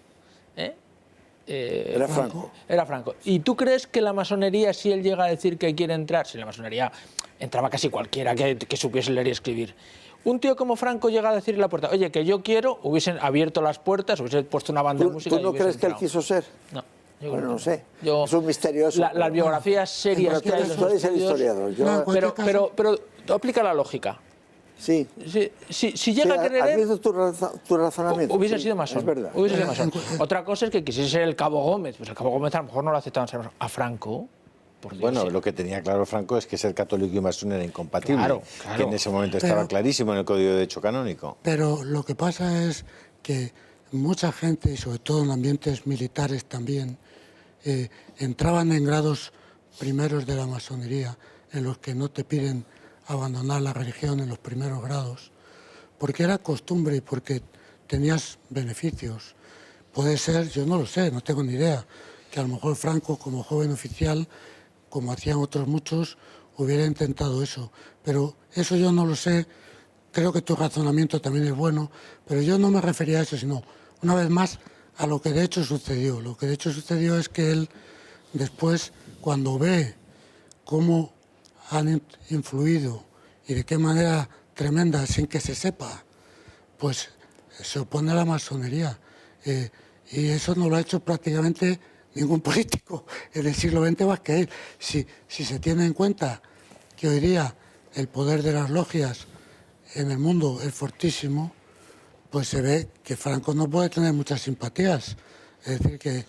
era Franco. Era Franco. ¿Y tú crees que la masonería, si él llega a decir que quiere entrar, si la masonería entraba casi cualquiera que supiese leer y escribir, un tío como Franco llega a decir en la puerta, oye, que yo quiero, hubiesen abierto las puertas, hubiesen puesto una banda de música? ¿Tú no crees que él quiso ser? No. Bueno, no sé. Es un misterioso. Las biografías serias que hay en los estudios... Pero aplica la lógica. Sí. Si llega a querer... Admito tu razonamiento. Hubiese sido masón. Es verdad. Hubiese sido masón. Otra cosa es que quisiese ser el Cabo Gómez. Pues el Cabo Gómez a lo mejor no lo aceptaban ser masón. A Franco... Bueno, lo que tenía claro Franco es que ser católico y masón era incompatible. Claro. Que en ese momento estaba clarísimo en el Código de Derecho Canónico. Pero lo que pasa es que mucha gente, y sobre todo en ambientes militares también, entraban en grados primeros de la masonería, en los que no te piden abandonar la religión en los primeros grados, porque era costumbre y porque tenías beneficios. Puede ser, yo no lo sé, no tengo ni idea, que a lo mejor Franco, como joven oficial, como hacían otros muchos, hubiera intentado eso. Pero eso yo no lo sé, creo que tu razonamiento también es bueno, pero yo no me refería a eso, sino, una vez más, a lo que de hecho sucedió. Lo que de hecho sucedió es que él, después, cuando ve cómo han influido y de qué manera tremenda, sin que se sepa, pues se opone a la masonería. Y eso no lo ha hecho prácticamente ningún político en el siglo XX más que él. Si se tiene en cuenta que hoy día el poder de las logias en el mundo es fortísimo, pues se ve que Franco no puede tener muchas simpatías. Es decir, que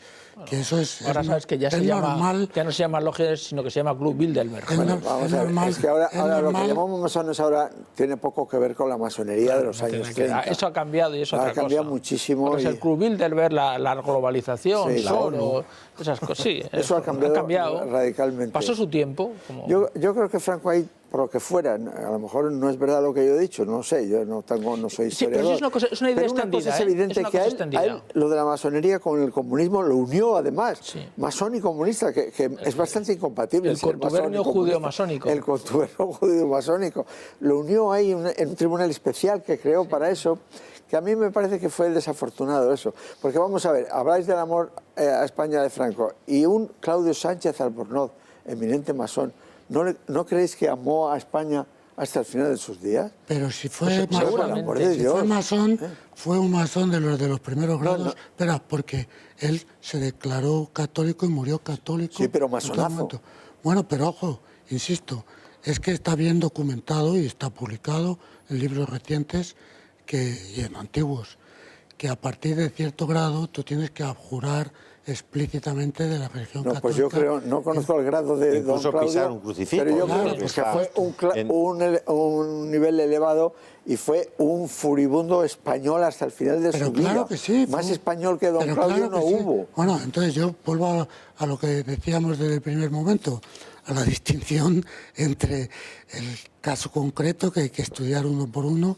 eso es ahora sabes que ya, normal. Ya no se llama logias, sino que se llama Club Bilderberg. Vamos a ver, es que ahora lo que llamamos masones ahora tiene poco que ver con la masonería de los años 30. Eso ha cambiado y eso ha cambiado muchísimo. Pues el Club Bilderberg, la globalización, sí, esas cosas. Sí, eso ha cambiado radicalmente. Pasó su tiempo. Yo creo que Franco ahí, por lo que fuera, a lo mejor no es verdad lo que yo he dicho, no sé, yo no soy historiador. Sí, pero es una idea extendida. Una cosa es evidente que a él lo de la masonería con el comunismo lo unió además. Sí. Masón y comunista, que es bastante incompatible. El contubernio judeo-masónico. El contubernio judeo-masónico. Lo unió ahí en un tribunal especial que creó para eso, que a mí me parece que fue desafortunado eso. Porque vamos a ver, habláis del amor a España de Franco y un Claudio Sánchez Albornoz, eminente masón, ¿no creéis que amó a España hasta el final de sus días? Pero si fue masón, fue un masón de los primeros grados, espera, porque él se declaró católico y murió católico. Sí, pero masonazo. Bueno, pero ojo, insisto, es que está bien documentado y está publicado en libros recientes y en antiguos, que a partir de cierto grado tú tienes que abjurar explícitamente de la religión católica. Pues yo creo, no conozco el grado de don Claudio, pisar un crucifijo, pero yo creo que fue un nivel elevado y fue un furibundo español hasta el final de su vida. Claro que sí. Más español que don Claudio no hubo. Bueno, entonces yo vuelvo a lo que decíamos desde el primer momento, a la distinción entre el caso concreto, que hay que estudiar uno por uno,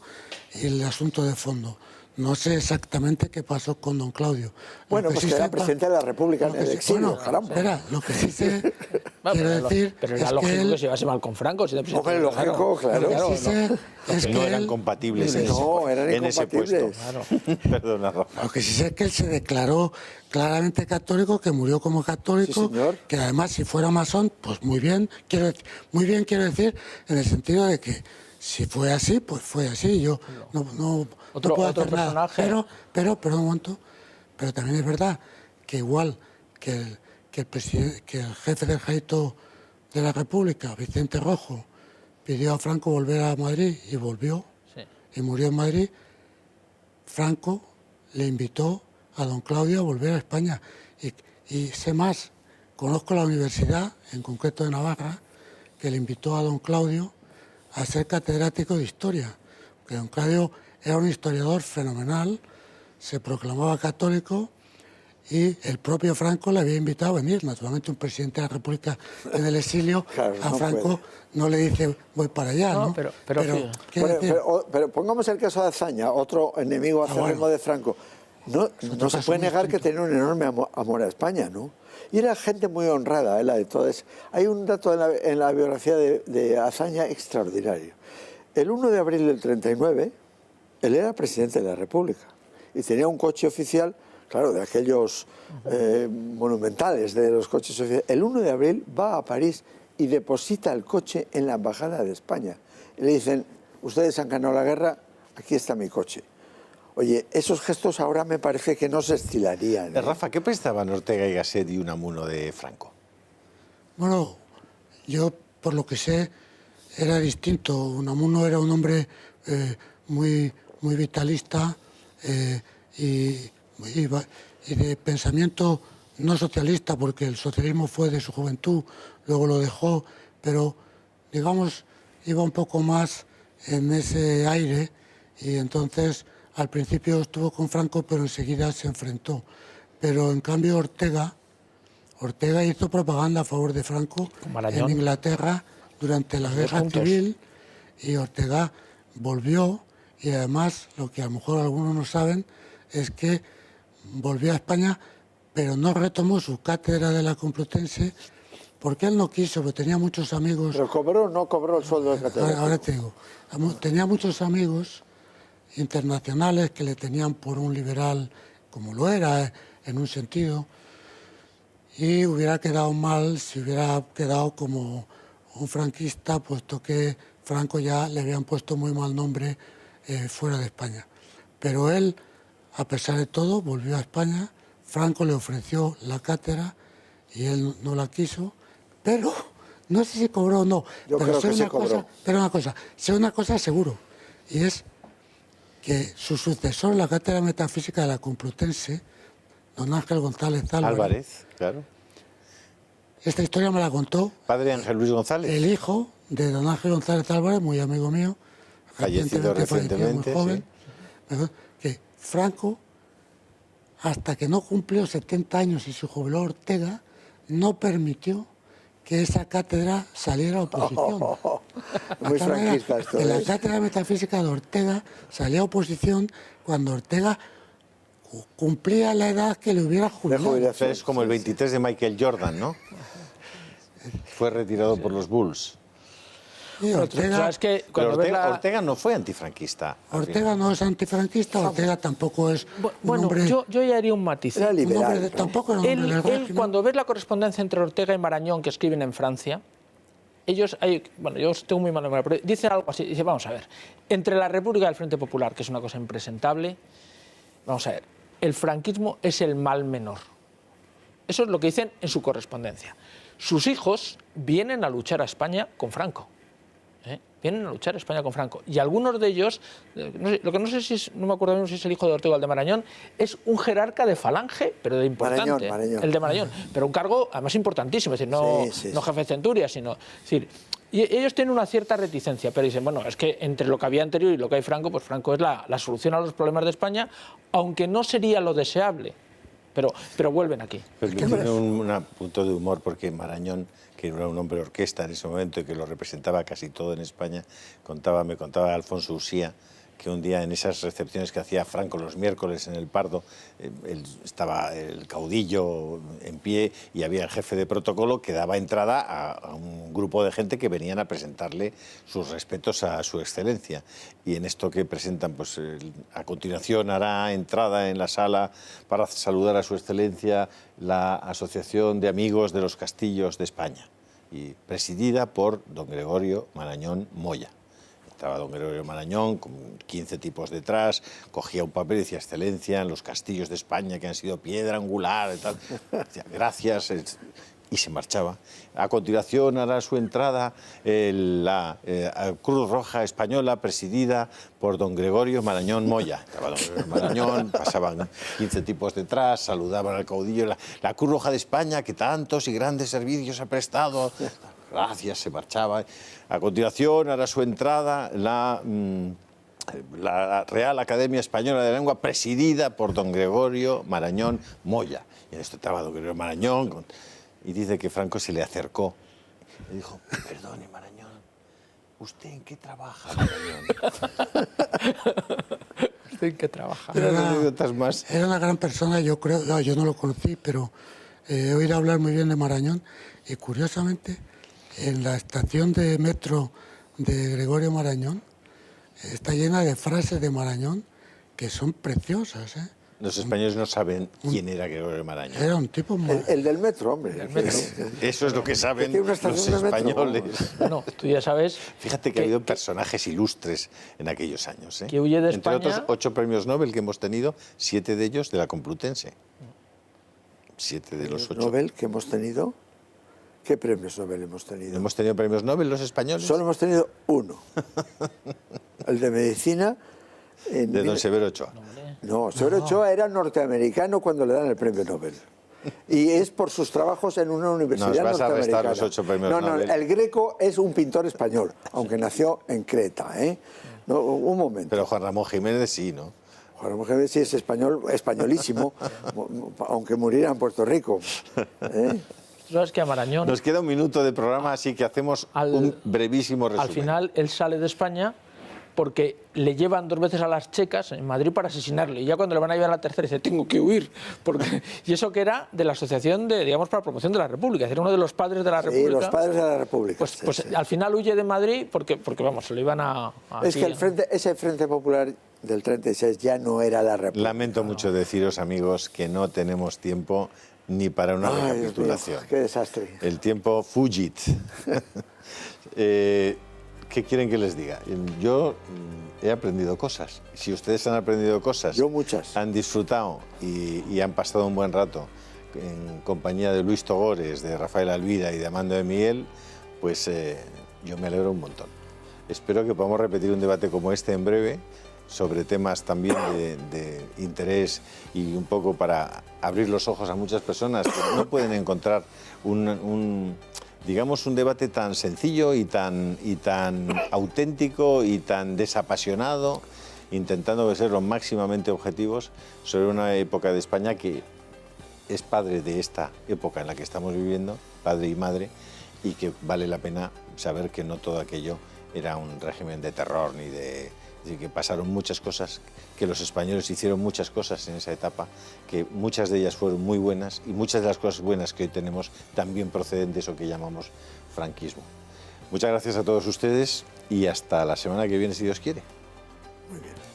y el asunto de fondo. No sé exactamente qué pasó con don Claudio. Bueno, pues que era presidente de la República en el exilio, caramba. Espera, lo que sí sé, quiero decir... Pero era lógico que se llevase mal con Franco. Hombre, lógico, claro. Lo que sí sé es que no eran compatibles en ese puesto. Claro. Perdona, Rafa. Lo que sí sé es que él se declaró claramente católico, que murió como católico, sí, que además si fuera masón, pues muy bien quiero decir, en el sentido de que si fue así, pues fue así. Yo no puedo hacer nada. Pero un momento, pero también es verdad que igual que el jefe del ejército de la República, Vicente Rojo, pidió a Franco volver a Madrid y volvió, y murió en Madrid, Franco le invitó a don Claudio a volver a España. Y sé más, conozco la universidad, en concreto de Navarra, que le invitó a don Claudio a ser catedrático de historia, porque don Claudio era un historiador fenomenal, se proclamaba católico y el propio Franco le había invitado a venir. Naturalmente un presidente de la República en el exilio, claro, a Franco no le dice voy para allá, ¿no? Pero pongamos el caso de Azaña, otro enemigo acérrimo de Franco. No se puede negar que tenía un enorme amor a España, ¿no? Y era gente muy honrada, la de todas. Hay un dato en la biografía de Azaña extraordinario. El 1 de abril del 39, él era presidente de la República y tenía un coche oficial, claro, de aquellos monumentales de los coches oficiales. El 1 de abril va a París y deposita el coche en la Embajada de España. Y le dicen, ustedes han ganado la guerra, aquí está mi coche. Oye, esos gestos ahora me parece que no se estilarían. Rafa, ¿qué pensaban Ortega y Gasset y Unamuno de Franco? Bueno, yo por lo que sé era distinto. Unamuno era un hombre muy vitalista y de pensamiento no socialista, porque el socialismo fue de su juventud, luego lo dejó, pero digamos iba un poco más en ese aire y entonces... Al principio estuvo con Franco, pero enseguida se enfrentó. Pero en cambio Ortega Ortega hizo propaganda a favor de Franco en Inglaterra durante la guerra civil, y Ortega volvió, y además lo que a lo mejor algunos no saben es que volvió a España, pero no retomó su cátedra de la Complutense porque él no quiso, porque tenía muchos amigos. ¿Pero cobró o no cobró el sueldo de cátedra? Ahora te digo, tenía muchos amigos internacionales que le tenían por un liberal, como lo era en un sentido, y hubiera quedado mal si hubiera quedado como un franquista, puesto que Franco ya le habían puesto muy mal nombre fuera de España. Pero él, a pesar de todo, volvió a España. Franco le ofreció la cátedra y él no la quiso, pero no sé si cobró o no. Yo creo que sí cobró. Pero una cosa, sé una cosa seguro, y es que su sucesor en la cátedra metafísica de la Complutense, don Ángel González Álvarez, claro. Esta historia me la contó Padre Ángel Luis González. el hijo de don Ángel González Álvarez, muy amigo mío, Fallecido recientemente, muy joven, que Franco, hasta que no cumplió 70 años y se jubiló Ortega, no permitió que esa cátedra saliera a oposición. Muy franquista esto. La cátedra metafísica de Ortega salía a oposición cuando Ortega cumplía la edad que le hubiera jubilado. Es como el 23 de Michael Jordan, ¿no? Fue retirado por los Bulls. Y Ortega, Pero Ortega no fue antifranquista. Ortega no es antifranquista, Ortega tampoco es un hombre... Yo ya haría un matiz. Era liberal. Tampoco era un hombre del régimen. Cuando ves la correspondencia entre Ortega y Marañón que escriben en Francia, ellos, yo tengo muy mala memoria, pero dicen algo así, dice, vamos a ver, entre la República y el Frente Popular, que es una cosa impresentable, vamos a ver, el franquismo es el mal menor. Eso es lo que dicen en su correspondencia. Sus hijos vienen a luchar a España con Franco. Vienen a luchar a España con Franco. Y algunos de ellos, lo que no sé si es, no me acuerdo bien si es el hijo de Ortega o el de Marañón, es un jerarca de Falange, pero de importante. Marañón. El de Marañón. Pero un cargo además importantísimo, es decir, no jefe de centuria, sino... Es decir, y ellos tienen una cierta reticencia, pero dicen, bueno, es que entre lo que había anterior y lo que hay Franco, pues Franco es la solución a los problemas de España, aunque no sería lo deseable. Pero vuelven aquí. Pues tiene un punto de humor, porque Marañón, que era un hombre orquesta en ese momento y que lo representaba casi todo en España, me contaba Alfonso Usía que un día en esas recepciones que hacía Franco los miércoles en el Pardo, estaba el caudillo en pie y había el jefe de protocolo que daba entrada a un grupo de gente que venían a presentarle sus respetos a su excelencia. Y en esto que presentan, pues a continuación hará entrada en la sala para saludar a su excelencia la Asociación de Amigos de los Castillos de España, y presidida por don Gregorio Marañón Moya. Estaba don Gregorio Marañón con 15 tipos detrás, cogía un papel y decía, excelencia, en los castillos de España que han sido piedra angular y tal. Decía, gracias, y se marchaba. A continuación hará su entrada la Cruz Roja Española, presidida por don Gregorio Marañón Moya. Estaba don Gregorio Marañón, pasaban 15 tipos detrás, saludaban al caudillo, la Cruz Roja de España que tantos y grandes servicios ha prestado. Gracias, se marchaba. A continuación hará su entrada la Real Academia Española de la Lengua, presidida por don Gregorio Marañón Moya. Y en esto estaba don Gregorio Marañón, y dice que Franco se le acercó y dijo, perdone Marañón, ¿usted en qué trabaja, Marañón? ¿Usted en qué trabaja? Era una gran persona, yo creo, yo no lo conocí, pero he oído hablar muy bien de Marañón, y curiosamente en la estación de metro de Gregorio Marañón está llena de frases de Marañón que son preciosas. Los españoles no saben quién era Gregorio Marañón. Era un tipo... El del metro, hombre. El metro. Eso es lo que saben los españoles. Bueno, tú ya sabes... Fíjate que ha habido personajes ilustres en aquellos años. Que huye de Entre España... otros 8 premios Nobel que hemos tenido, 7 de ellos de la Complutense. 7 de los 8. ¿Nobel que hemos tenido? ¿Qué premios Nobel hemos tenido? ¿Hemos tenido premios Nobel los españoles? Solo hemos tenido uno. El de medicina... de don Severo Ochoa. No, Severo Ochoa era norteamericano cuando le dan el premio Nobel. Y es por sus trabajos en una universidad norteamericana. Nos vas a restar los 8 premios Nobel. El Greco es un pintor español, aunque nació en Creta, ¿eh? No, un momento. Pero Juan Ramón Jiménez sí, ¿no? Juan Ramón Jiménez sí es español, españolísimo, aunque muriera en Puerto Rico. ¿Sabes que a Marañón, Nos queda un minuto de programa, así que hacemos un brevísimo resumen. al final, él sale de España porque le llevan 2 veces a las checas en Madrid para asesinarle. Y ya cuando le van a llevar a la tercera dice, tengo que huir. Y eso que era de la Asociación de, digamos, para la Promoción de la República. Era uno de los padres de la República. Sí, los padres de la República. Pues al final huye de Madrid porque vamos, se lo iban a es que ese Frente Popular del 36 ya no era la República. Lamento mucho deciros, amigos, que no tenemos tiempo ni para una recapitulación. Dios mío, qué desastre. El tiempo fugit. ¿Qué quieren que les diga? Yo he aprendido cosas. Si ustedes han aprendido cosas, yo muchas, han disfrutado y han pasado un buen rato en compañía de Luis Togores, de Rafael Alvira y de Amando de Miguel, pues yo me alegro un montón. Espero que podamos repetir un debate como este en breve, sobre temas también de interés y un poco para abrir los ojos a muchas personas que no pueden encontrar digamos, un debate tan sencillo y tan auténtico y tan desapasionado, intentando ser lo máximamente objetivos sobre una época de España que es padre de esta época en la que estamos viviendo, padre y madre, y que vale la pena saber que no todo aquello era un régimen de terror ni de... que pasaron muchas cosas, que los españoles hicieron muchas cosas en esa etapa, que muchas de ellas fueron muy buenas y muchas de las cosas buenas que hoy tenemos también proceden de eso que llamamos franquismo. Muchas gracias a todos ustedes y hasta la semana que viene, si Dios quiere. Muy bien.